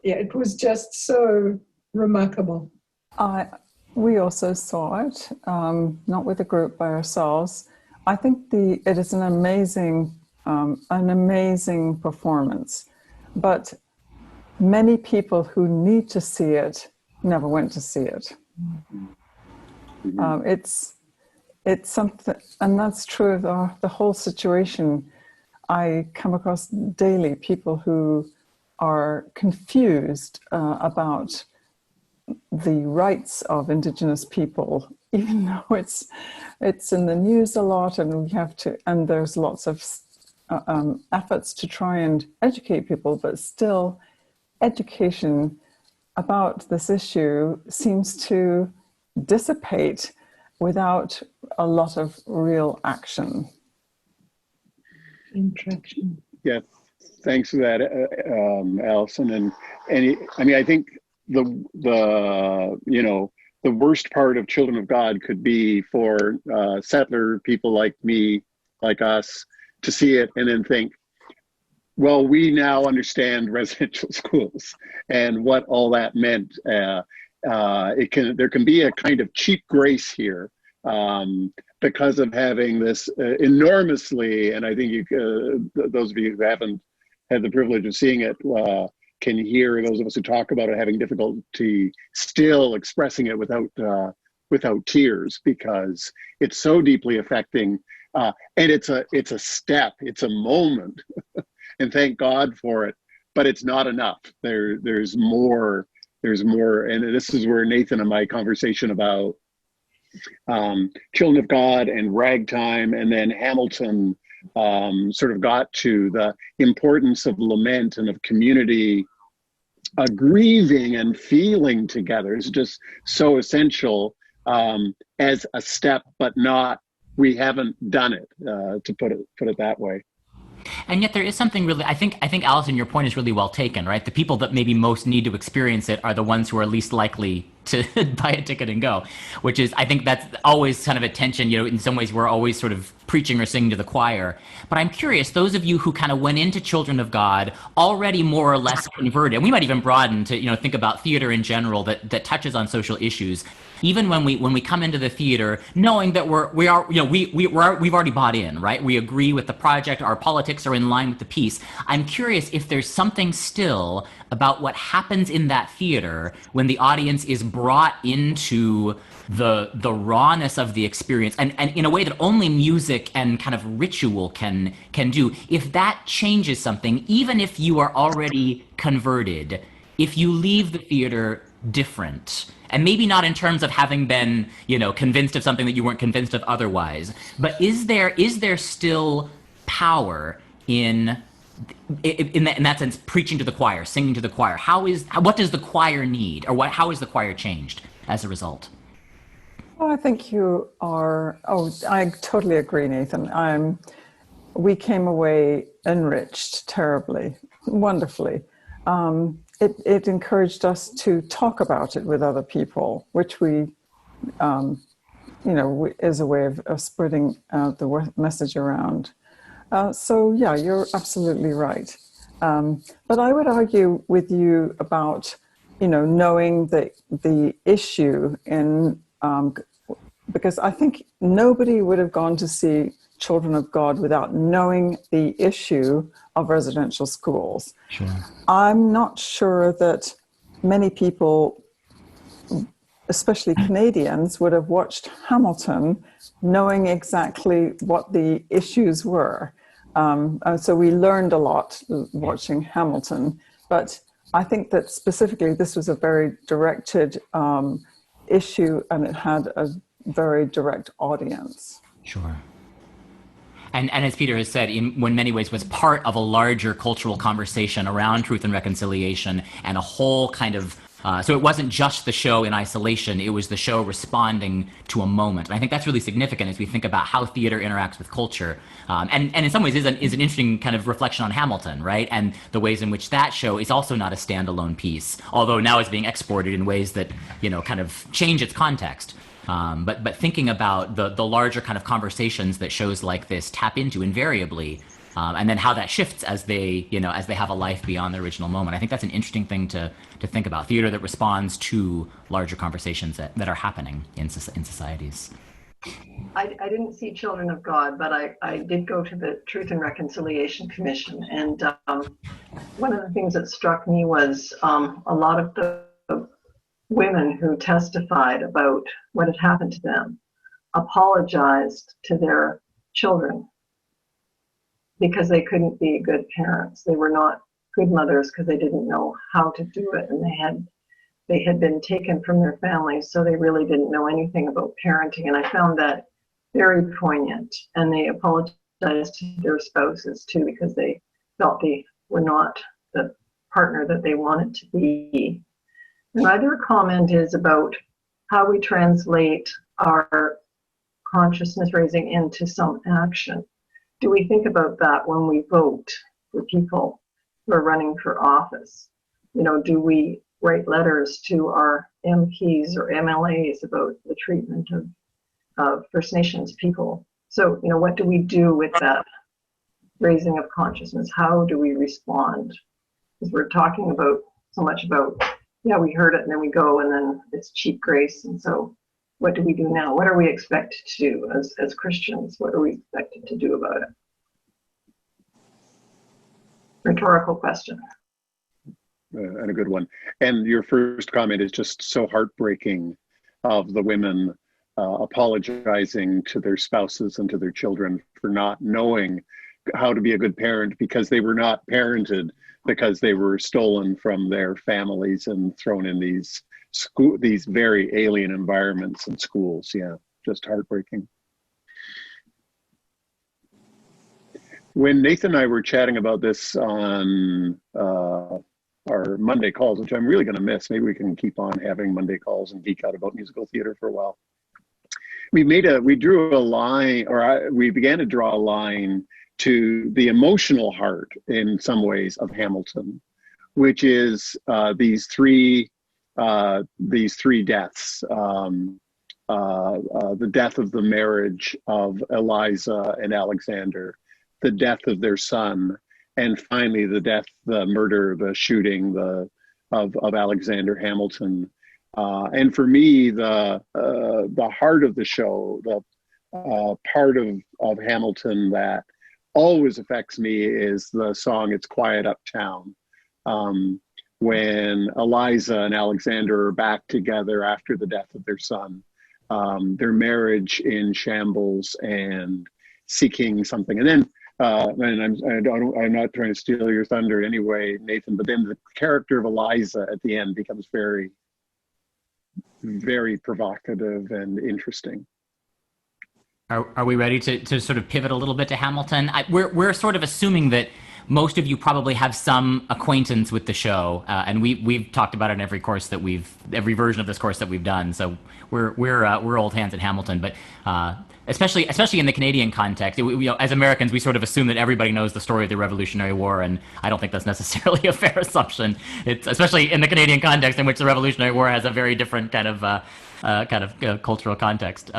It was just so remarkable. We also saw it, not with a group, by ourselves. I think it is an amazing an amazing performance. But many people who need to see it never went to see it. It's something, and that's true of the whole situation. I come across daily people who are confused about the rights of Indigenous people, even though it's in the news a lot, and and there's lots of efforts to try and educate people, but still education about this issue seems to dissipate without a lot of real action. Interaction. Yeah, thanks for that, Allison. And I mean, I think the worst part of Children of God could be for settler people like me, like us, to see it and then think, well, we now understand residential schools and what all that meant. There can be a kind of cheap grace here because of having this enormously, and I think those of you who haven't had the privilege of seeing it can hear those of us who talk about it having difficulty still expressing it without tears, because it's so deeply affecting, and it's a step, it's a moment, and thank God for it. But it's not enough. There's more. And this is where Nathan and my conversation about Children of God and Ragtime and then Hamilton sort of got to the importance of lament and of community grieving and feeling together is just so essential as a step, but not, we haven't done it, to put it that way. And yet there is something really, I think, Allison, your point is really well taken, right? The people that maybe most need to experience it are the ones who are least likely to buy a ticket and go, which is, I think that's always kind of a tension, in some ways we're always sort of preaching or singing to the choir. But I'm curious, those of you who kind of went into Children of God already more or less converted, and we might even broaden to, think about theater in general that touches on social issues. Even when we come into the theater, knowing that we've already bought in, right? We agree with the project, our politics are in line with the piece. I'm curious if there's something still about what happens in that theater when the audience is brought into the rawness of the experience, and in a way that only music and kind of ritual can do. If that changes something, even if you are already converted, if you leave the theater different, and maybe not in terms of having been, convinced of something that you weren't convinced of otherwise, but is there still power in that sense, preaching to the choir, singing to the choir? What does the choir need, or how is the choir changed as a result? Well, I think you are. Oh, I totally agree, Nathan. We came away enriched terribly, wonderfully. It encouraged us to talk about it with other people, which we, is a way of spreading the message around. So yeah, you're absolutely right. But I would argue with you about, knowing the issue because I think nobody would have gone to see Children of God without knowing the issue of residential schools. Sure. I'm not sure that many people, especially Canadians, would have watched Hamilton knowing exactly what the issues were. So we learned a lot watching Hamilton, but I think that specifically this was a very directed issue, and it had a very direct audience. Sure. And as Peter has said, in many ways was part of a larger cultural conversation around truth and reconciliation, and a whole kind of, so it wasn't just the show in isolation, it was the show responding to a moment. And I think that's really significant as we think about how theater interacts with culture. And in some ways is an interesting kind of reflection on Hamilton, right? And the ways in which that show is also not a standalone piece, although now it's being exported in ways that, kind of change its context. But thinking about the larger kind of conversations that shows like this tap into invariably, and then how that shifts as they have a life beyond the original moment. I think that's an interesting thing to think about. Theater that responds to larger conversations that are happening in societies. I didn't see Children of God, but I did go to the Truth and Reconciliation Commission. And one of the things that struck me was a lot of the women who testified about what had happened to them apologized to their children because they couldn't be good parents. They were not good mothers because they didn't know how to do it, and they had been taken from their families, so they really didn't know anything about parenting. And I found that very poignant. And they apologized to their spouses too because they felt they were not the partner that they wanted to be. Another comment is about how we translate our consciousness raising into some action. Do we think about that when we vote for people who are running for office? You know, do we write letters to our MPs or MLAs about the treatment of First Nations people? So, you know, what do we do with that raising of consciousness? How do we respond? Because we're talking about so much about, yeah, we heard it and then we go and then it's cheap grace. And so what do we do now? What are we expected to do as Christians? What are we expected to do about it? Rhetorical question. And a good one. And your first comment is just so heartbreaking, of the women apologizing to their spouses and to their children for not knowing how to be a good parent because they were not parented, because they were stolen from their families and thrown in these very alien environments and schools. Yeah, just heartbreaking. When Nathan and I were chatting about this on our Monday calls, which I'm really going to miss, maybe we can keep on having Monday calls and geek out about musical theater for a while. We drew a line, or we began to draw a line to the emotional heart, in some ways, of Hamilton, which is these three deaths: the death of the marriage of Eliza and Alexander, the death of their son, and finally the murder, the shooting of Alexander Hamilton. And for me, the heart of the show, the part of Hamilton that always affects me is the song "It's Quiet Uptown." When Eliza and Alexander are back together after the death of their son, their marriage in shambles and seeking something. And then, and I'm not trying to steal your thunder anyway, Nathan, but then the character of Eliza at the end becomes very, very provocative and interesting. Are we ready to sort of pivot a little bit to Hamilton? We're sort of assuming that most of you probably have some acquaintance with the show, and we've talked about it in every version of this course that we've done. So we're old hands at Hamilton, but especially in the Canadian context, as Americans, we sort of assume that everybody knows the story of the Revolutionary War, and I don't think that's necessarily a fair assumption. It's especially in the Canadian context, in which the Revolutionary War has a very different kind of cultural context.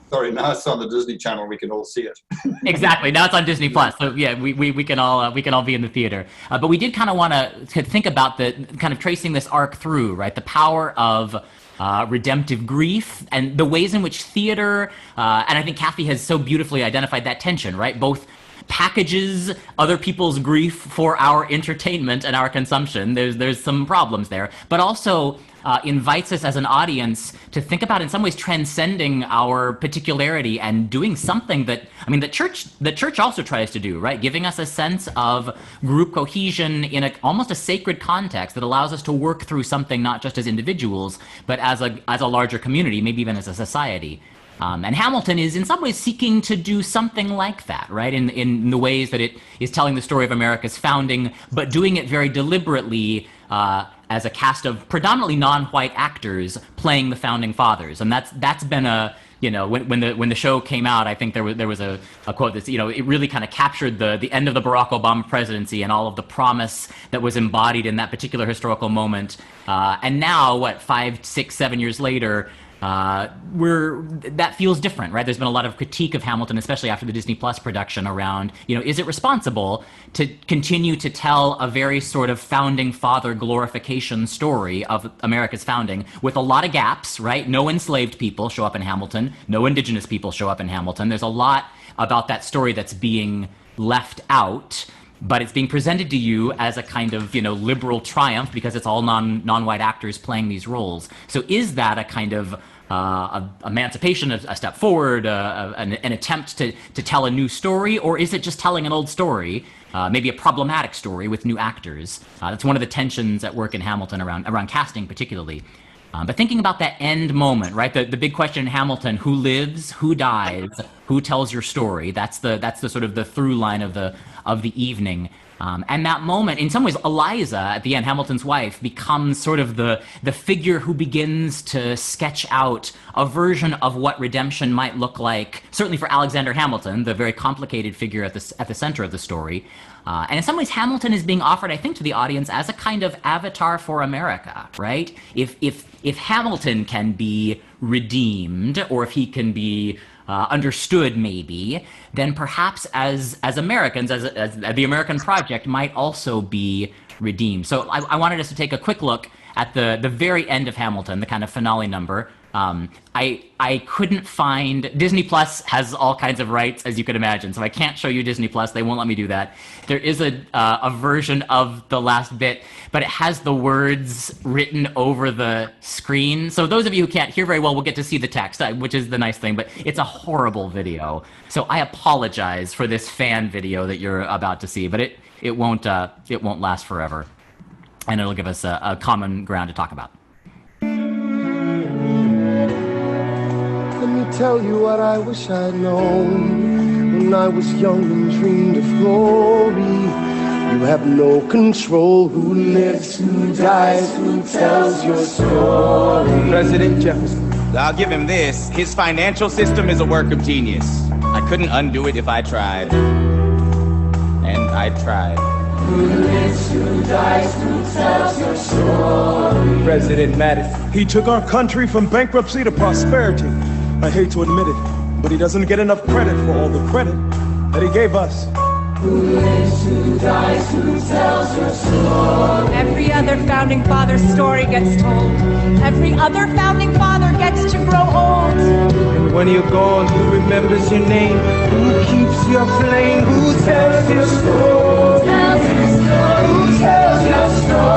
Sorry, now it's on the Disney Channel. We can all see it. Exactly. Now it's on Disney Plus. So yeah, we can all be in the theater. But we did kind of want to think about the kind of tracing this arc through, right? The power of redemptive grief and the ways in which theater, and I think Kathy has so beautifully identified that tension, right? Both packages other people's grief for our entertainment and our consumption. There's some problems there, but also invites us as an audience to think about, in some ways, transcending our particularity and doing something that, I mean, the church also tries to do, right? Giving us a sense of group cohesion in almost a sacred context that allows us to work through something not just as individuals, but as a larger community, maybe even as a society. And Hamilton is in some ways seeking to do something like that, right? In the ways that it is telling the story of America's founding, but doing it very deliberately as a cast of predominantly non-white actors playing the founding fathers. And that's been when the show came out, I think there was a quote that's, it really kind of captured the end of the Barack Obama presidency and all of the promise that was embodied in that particular historical moment. And now, 5, 6, 7 years later, that feels different, right? There's been a lot of critique of Hamilton, especially after the Disney Plus production, around, is it responsible to continue to tell a very sort of founding father glorification story of America's founding with a lot of gaps, right? No enslaved people show up in Hamilton. No indigenous people show up in Hamilton. There's a lot about that story that's being left out, but it's being presented to you as a kind of, liberal triumph because it's all non-white actors playing these roles. So is that a kind of emancipation, a step forward, an attempt to tell a new story, or is it just telling an old story, maybe a problematic story with new actors? That's one of the tensions at work in Hamilton around casting particularly. But thinking about that end moment, right? The big question in Hamilton: who lives, who dies, who tells your story? That's the sort of the through line of the evening. And that moment, in some ways, Eliza at the end, Hamilton's wife, becomes sort of the figure who begins to sketch out a version of what redemption might look like. Certainly for Alexander Hamilton, the very complicated figure at the center of the story. And in some ways, Hamilton is being offered, I think, to the audience as a kind of avatar for America, right? If Hamilton can be redeemed, or if he can be understood, maybe, then perhaps as Americans, as the American project might also be redeemed. So I wanted us to take a quick look at the very end of Hamilton, the kind of finale number. I couldn't find, Disney Plus has all kinds of rights, as you could imagine, so I can't show you Disney Plus. They won't let me do that. There is a version of the last bit, but it has the words written over the screen. So those of you who can't hear very well will get to see the text, which is the nice thing, but it's a horrible video. So I apologize for this fan video that you're about to see, but it won't last forever, and it'll give us a common ground to talk about. Let me tell you what I wish I'd known when I was young and dreamed of glory. You have no control. Who lives, who dies, who tells your story? President Jefferson. I'll give him this. His financial system is a work of genius. I couldn't undo it if I tried. And I tried. Who lives, who dies, who tells your story? President Madison. He took our country from bankruptcy to prosperity. I hate to admit it, but he doesn't get enough credit for all the credit that he gave us. Who lives, who dies, who tells your story? Every other founding father's story gets told. Every other founding father gets to grow old. And when you're gone, who remembers your name? Who keeps your flame? Who tells your story? Who tells your story? Who tells your story?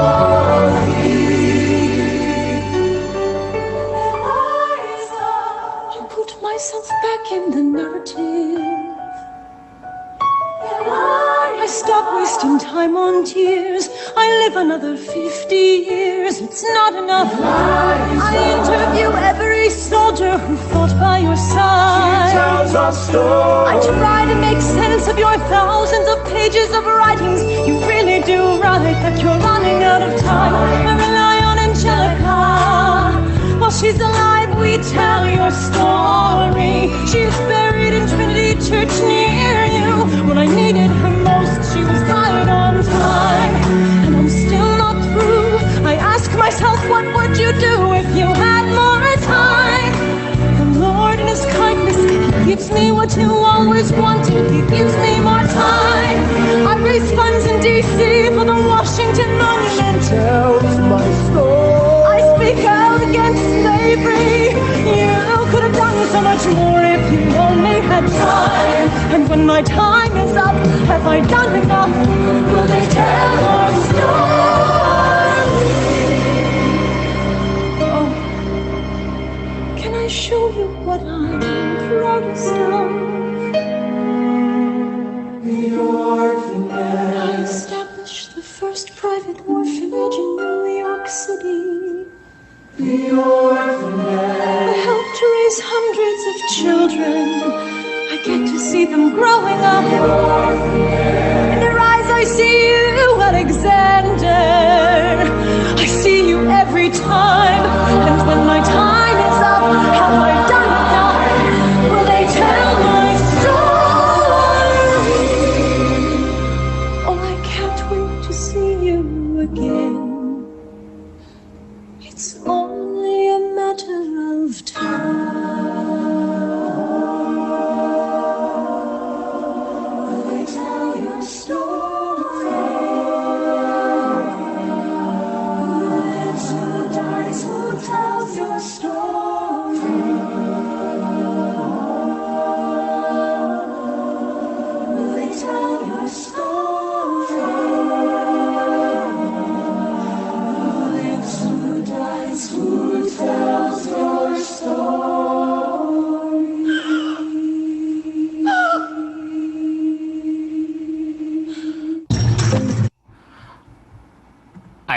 Myself back in the narrative. I stop wasting time on tears. I live another 50 years. It's not enough. I interview every soldier who fought by your side. She tells our story. I try to make sense of your thousands of pages of writings. You really do write that you're running out of time. I rely on Angelica. While she's alive, we tell your story. She's buried in Trinity Church near you. When I needed her most, she was right on time. And I'm still not through. I ask myself, what would you do if you had more time? The Lord in His kindness, He gives me what you always wanted. He gives me more time. I raise funds in D.C. for the Washington Monument. She tells my story. Speak out against slavery. You could have done so much more if you only had time. And when my time is up, have I done enough? Will they tell our story? Oh, can I show you what I'm proudest of? The orphanage. I established the first private orphanage in New York City. The orphanage. I helped raise hundreds of children. I get to see them growing up. The orphanage. In their eyes I see you, Alexander. I see you every time. And when my time is up, have I done enough? Will they tell my story? Oh, I can't wait to see you again. It's only a matter of time.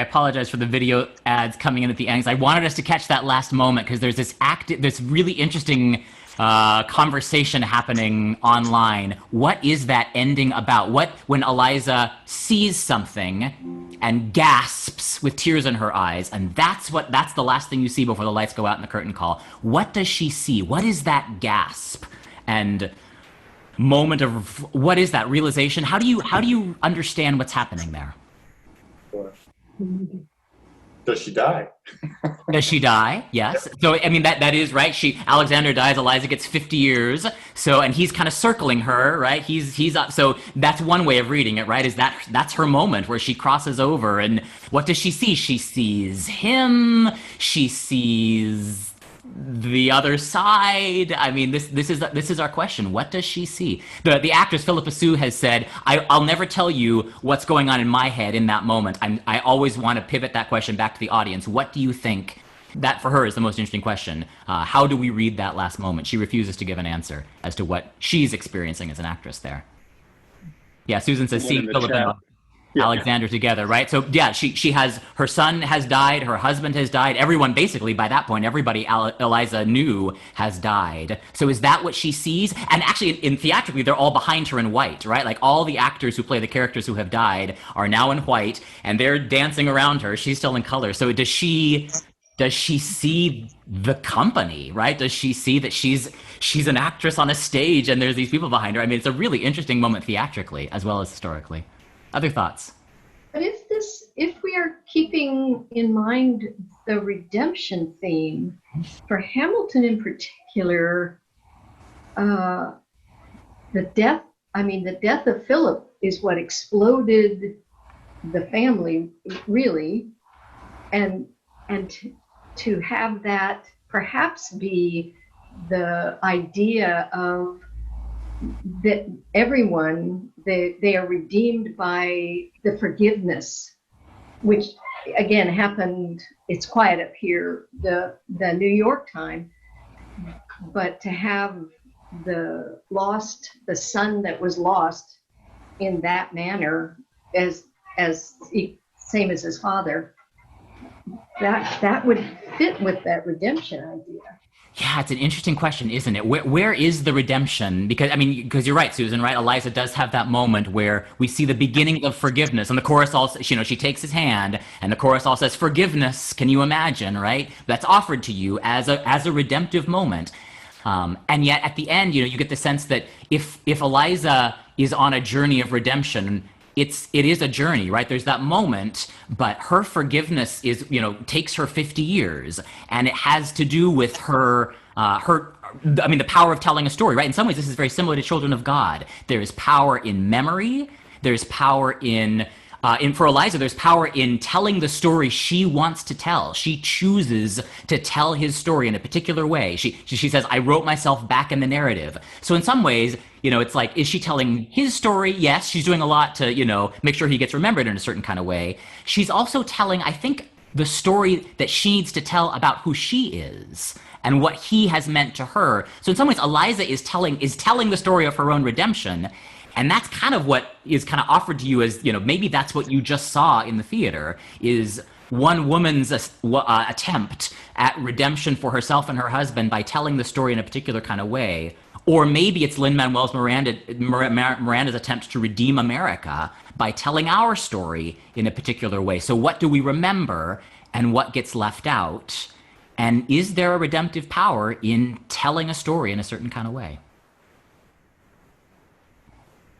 apologize for the video ads coming in at the end. I wanted us to catch that last moment because there's this really interesting conversation happening online. What is that ending about? When Eliza sees something and gasps with tears in her eyes, and that's the last thing you see before the lights go out and the curtain call. What does she see? What is that gasp and moment of, what is that realization? How do you understand what's happening there? Does she die? Does she die? Yes. So I mean that is right. Alexander dies. Eliza gets 50 years. So, and he's kind of circling her, right? He's up. So that's one way of reading it, right? Is that's her moment where she crosses over, and what does she see? She sees him. She sees the other side. I mean, this is our question. What does she see? The actress Philippa Sue has said, I'll never tell you what's going on in my head in that moment. I always want to pivot that question back to the audience. What do you think? That for her is the most interesting question. How do we read that last moment? She refuses to give an answer as to what she's experiencing as an actress there. Yeah, Susan says, seeing Philippa and Alexander together, right? So yeah, she has, her son has died, her husband has died, everyone basically by that point, everybody Eliza knew has died. So is that what she sees? And actually in theatrically, they're all behind her in white, right? Like all the actors who play the characters who have died are now in white and they're dancing around her. She's still in color. So does she see the company, right? Does she see that she's an actress on a stage and there's these people behind her? I mean, it's a really interesting moment theatrically as well as historically. Other thoughts? But if we are keeping in mind the redemption theme, for Hamilton in particular, the death of Philip is what exploded the family, really, and to have that perhaps be the idea of that everyone, they are redeemed by the forgiveness, which again happened, it's quiet up here, the New York time, but to have the son that was lost in that manner as same as his father, that would fit with that redemption idea. Yeah, it's an interesting question, isn't it? Where is the redemption? Because you're right, Susan, right? Eliza does have that moment where we see the beginning of forgiveness, and the chorus also, she takes his hand, and the chorus all says, forgiveness, can you imagine, right? That's offered to you as a redemptive moment. And yet at the end, you get the sense that if Eliza is on a journey of redemption, it is a journey, right? There's that moment, but her forgiveness is, takes her 50 years, and it has to do with the power of telling a story, right? In some ways, this is very similar to Children of God. There is power in memory. There's power for Eliza, there's power in telling the story she wants to tell. She chooses to tell his story in a particular way. She says, I wrote myself back in the narrative. So in some ways, it's like, is she telling his story? Yes, she's doing a lot to, make sure he gets remembered in a certain kind of way. She's also telling, I think, the story that she needs to tell about who she is and what he has meant to her. So in some ways, Eliza is telling the story of her own redemption. And that's kind of what is kind of offered to you as, maybe that's what you just saw in the theater, is one woman's attempt at redemption for herself and her husband by telling the story in a particular kind of way. Or maybe it's Lin-Manuel's Miranda's attempt to redeem America by telling our story in a particular way. So what do we remember and what gets left out? And is there a redemptive power in telling a story in a certain kind of way?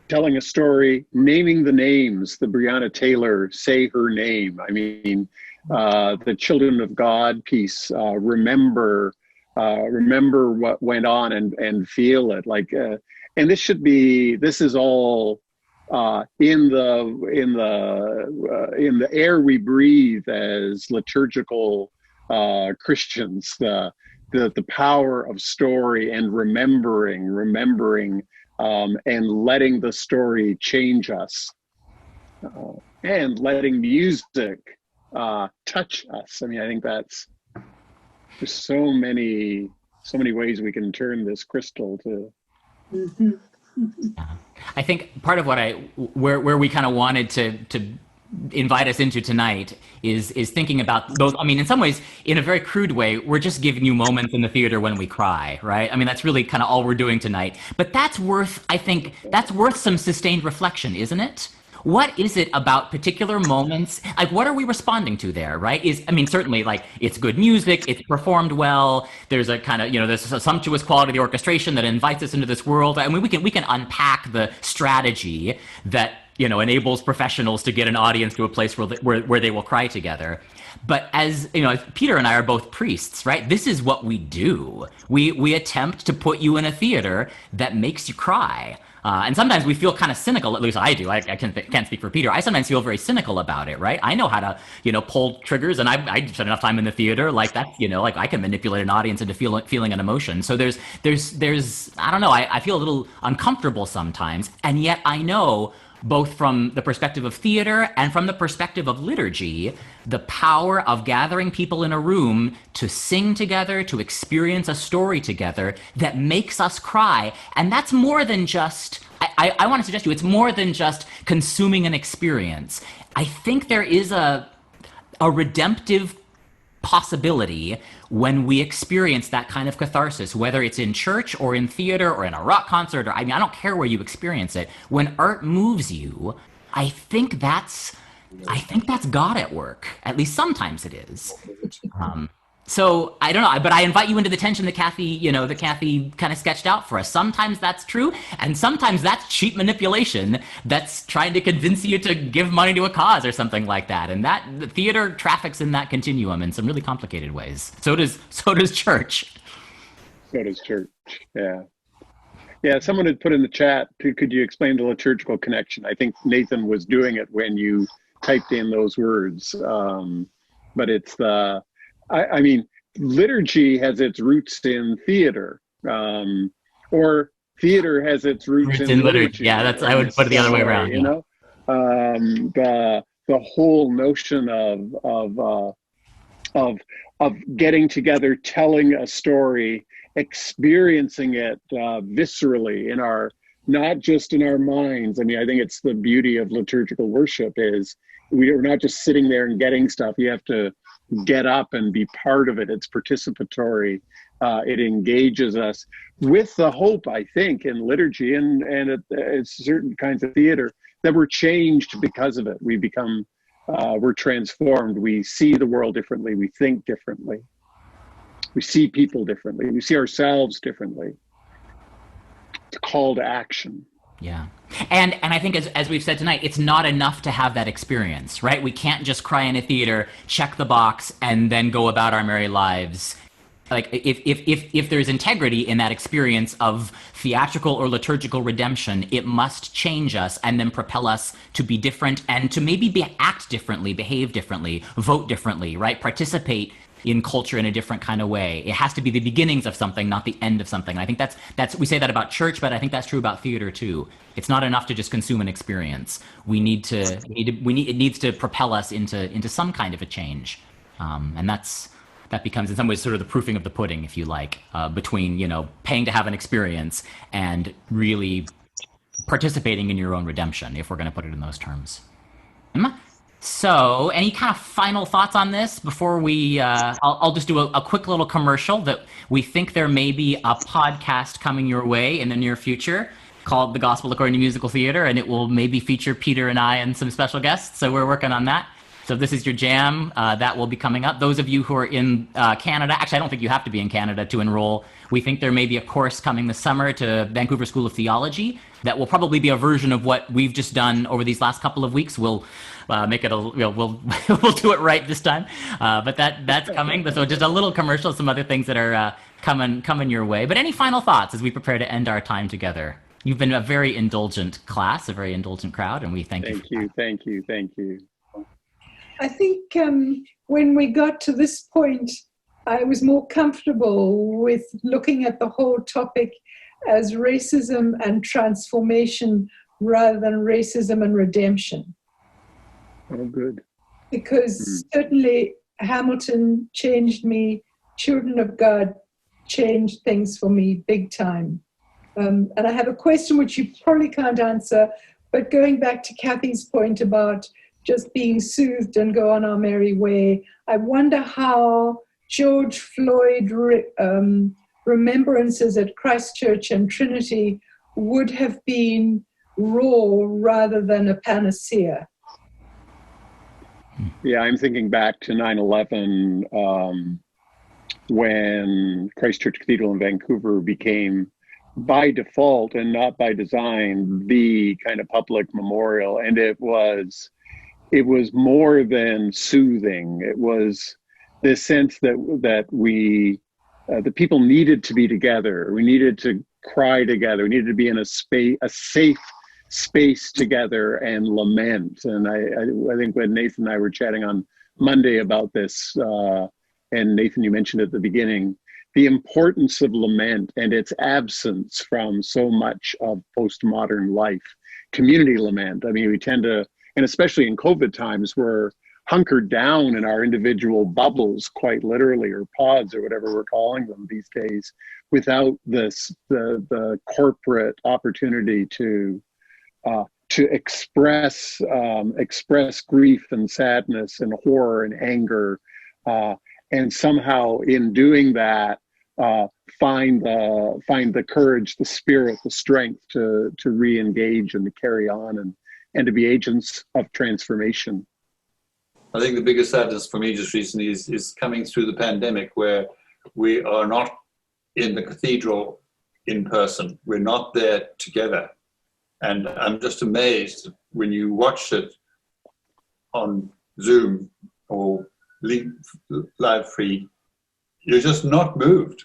Telling a story, naming the names, the Breonna Taylor, say her name. I mean, the Children of God piece, remember what went on and feel it. Like, and this is all in the air we breathe as liturgical Christians. The power of story and remembering. And letting the story change us, and letting music touch us. I mean, I think that's just so many ways we can turn this crystal to. I think part of what where we kind of wanted to invite us into tonight is thinking about those. I mean, in some ways, in a very crude way, we're just giving you moments in the theater when we cry, right? I mean, that's really kind of all we're doing tonight. But that's worth, I think, that's worth some sustained reflection, isn't it? What is it about particular moments? Like, what are we responding to there, right? I mean, certainly, like, it's good music, it's performed well, there's a kind of, there's a sumptuous quality of the orchestration that invites us into this world. I mean, we can unpack the strategy that, enables professionals to get an audience to a place where they will cry together. But as Peter and I are both priests, right? This is what we do. We attempt to put you in a theater that makes you cry. And sometimes we feel kind of cynical, at least I do. I can't speak for Peter. I sometimes feel very cynical about it, right? I know how to, pull triggers, and I spent enough time in the theater, like that, like I can manipulate an audience into feeling an emotion. So there's I don't know, I feel a little uncomfortable sometimes, and yet I know, both from the perspective of theater and from the perspective of liturgy, the power of gathering people in a room to sing together, to experience a story together that makes us cry. And that's more than just, I want to suggest to you, it's more than just consuming an experience. I think there is a redemptive possibility when we experience that kind of catharsis, whether it's in church or in theater or in a rock concert, or I don't care where you experience it. When art moves you, I think that's God at work. At least sometimes it is. So I don't know, but I invite you into the tension that Kathy kind of sketched out for us. Sometimes that's true, and sometimes that's cheap manipulation that's trying to convince you to give money to a cause or something like that. And that the theater traffics in that continuum in some really complicated ways. So does church. So does church. Yeah. Yeah, someone had put in the chat, could you explain the liturgical connection? I think Nathan was doing it when you typed in those words. But it's I mean, liturgy has its roots in theater, or theater has its roots in liturgy. Yeah, I would put it the other way around. The whole notion of getting together, telling a story, experiencing it viscerally not just in our minds. I mean, I think it's the beauty of liturgical worship is we're not just sitting there and getting stuff. You have to get up and be part of it. It's participatory. It engages us with the hope, I think, in liturgy and it's certain kinds of theater that we're changed because of it. We become, we're transformed. We see the world differently. We think differently. We see people differently. We see ourselves differently. It's a call to action. Yeah. And I think as we've said tonight, it's not enough to have that experience, right? We can't just cry in a theater, check the box, and then go about our merry lives. Like if there's integrity in that experience of theatrical or liturgical redemption, it must change us and then propel us to be different and to maybe act differently, behave differently, vote differently, right? Participate in culture in a different kind of way. It has to be the beginnings of something, not the end of something. And I think that's we say that about church, but I think that's true about theater too. It's not enough to just consume an experience. It needs to propel us into some kind of a change, and that becomes in some ways sort of the proofing of the pudding, if you like, between paying to have an experience and really participating in your own redemption, if we're going to put it in those terms. So, any kind of final thoughts on this before we, I'll just do a quick little commercial that we think there may be a podcast coming your way in the near future called The Gospel According to Musical Theater, and it will maybe feature Peter and I and some special guests, so we're working on that. So if this is your jam, that will be coming up. Those of you who are in Canada, actually I don't think you have to be in Canada to enroll. We think there may be a course coming this summer to Vancouver School of Theology that will probably be a version of what we've just done over these last couple of weeks. We'll make it we'll do it right this time. But that's coming. So just a little commercial, some other things that are coming your way. But any final thoughts as we prepare to end our time together? You've been a very indulgent class, a very indulgent crowd, and we thank you. Thank you. I think when we got to this point, I was more comfortable with looking at the whole topic as racism and transformation rather than racism and redemption. Oh, good. Because certainly Hamilton changed me, Children of God changed things for me big time. And I have a question which you probably can't answer, but going back to Kathy's point about just being soothed and go on our merry way. I wonder how George Floyd remembrances at Christchurch and Trinity would have been raw rather than a panacea. Yeah, I'm thinking back to 9/11 when Christchurch Cathedral in Vancouver became, by default and not by design, the kind of public memorial. And it was more than soothing. It was this sense that we, the people needed to be together. We needed to cry together. We needed to be in a safe space together and lament. And I think when Nathan and I were chatting on Monday about this, and Nathan, you mentioned at the beginning, the importance of lament and its absence from so much of postmodern life. Community lament. I mean, we tend to, and especially in COVID times, we're hunkered down in our individual bubbles, quite literally, or pods, or whatever we're calling them these days, without the corporate opportunity to express grief and sadness and horror and anger, and somehow in doing that, find the courage, the spirit, the strength to re-engage and to carry on and to be agents of transformation. I think the biggest sadness for me just recently is coming through the pandemic, where we are not in the cathedral in person. We're not there together. And I'm just amazed when you watch it on Zoom or live feed, you're just not moved.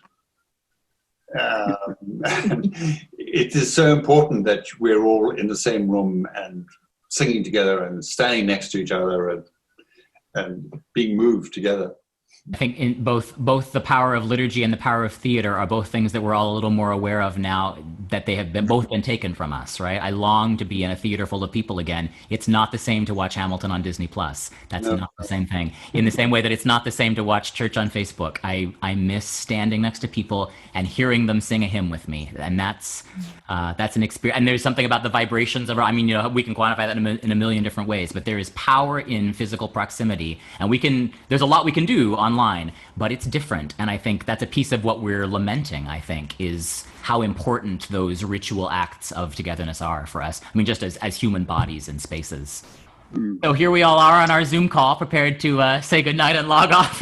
And it is so important that we're all in the same room and singing together and standing next to each other and being moved together. I think in both the power of liturgy and the power of theater are both things that we're all a little more aware of now that they have both been taken from us, right? I long to be in a theater full of people again. It's not the same to watch Hamilton on Disney Plus. That's not the same thing. In the same way that it's not the same to watch church on Facebook. I miss standing next to people and hearing them sing a hymn with me, and that's an experience. And there's something about the vibrations of. I mean, we can quantify that in a million different ways, but there is power in physical proximity, and there's a lot we can do online, but it's different. And I think that's a piece of what we're lamenting, I think, is how important those ritual acts of togetherness are for us. I mean, just as human bodies in spaces. So here we all are on our Zoom call, prepared to say goodnight and log off.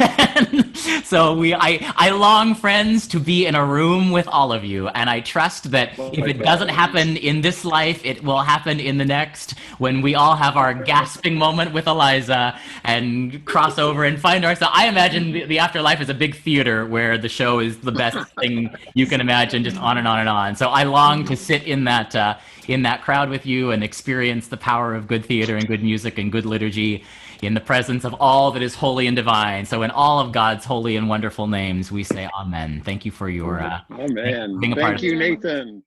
So I long, friends, to be in a room with all of you, and I trust that if it doesn't happen in this life, it will happen in the next, when we all have our gasping moment with Eliza and cross over and find ourselves. I imagine the afterlife is a big theater where the show is the best thing you can imagine, just on and on and on. So I long to sit in that crowd with you and experience the power of good theater and good music and good liturgy in the presence of all that is holy and divine. So in all of God's holy and wonderful names, we say amen. Thank you for your amen. being a part Thank you, Nathan.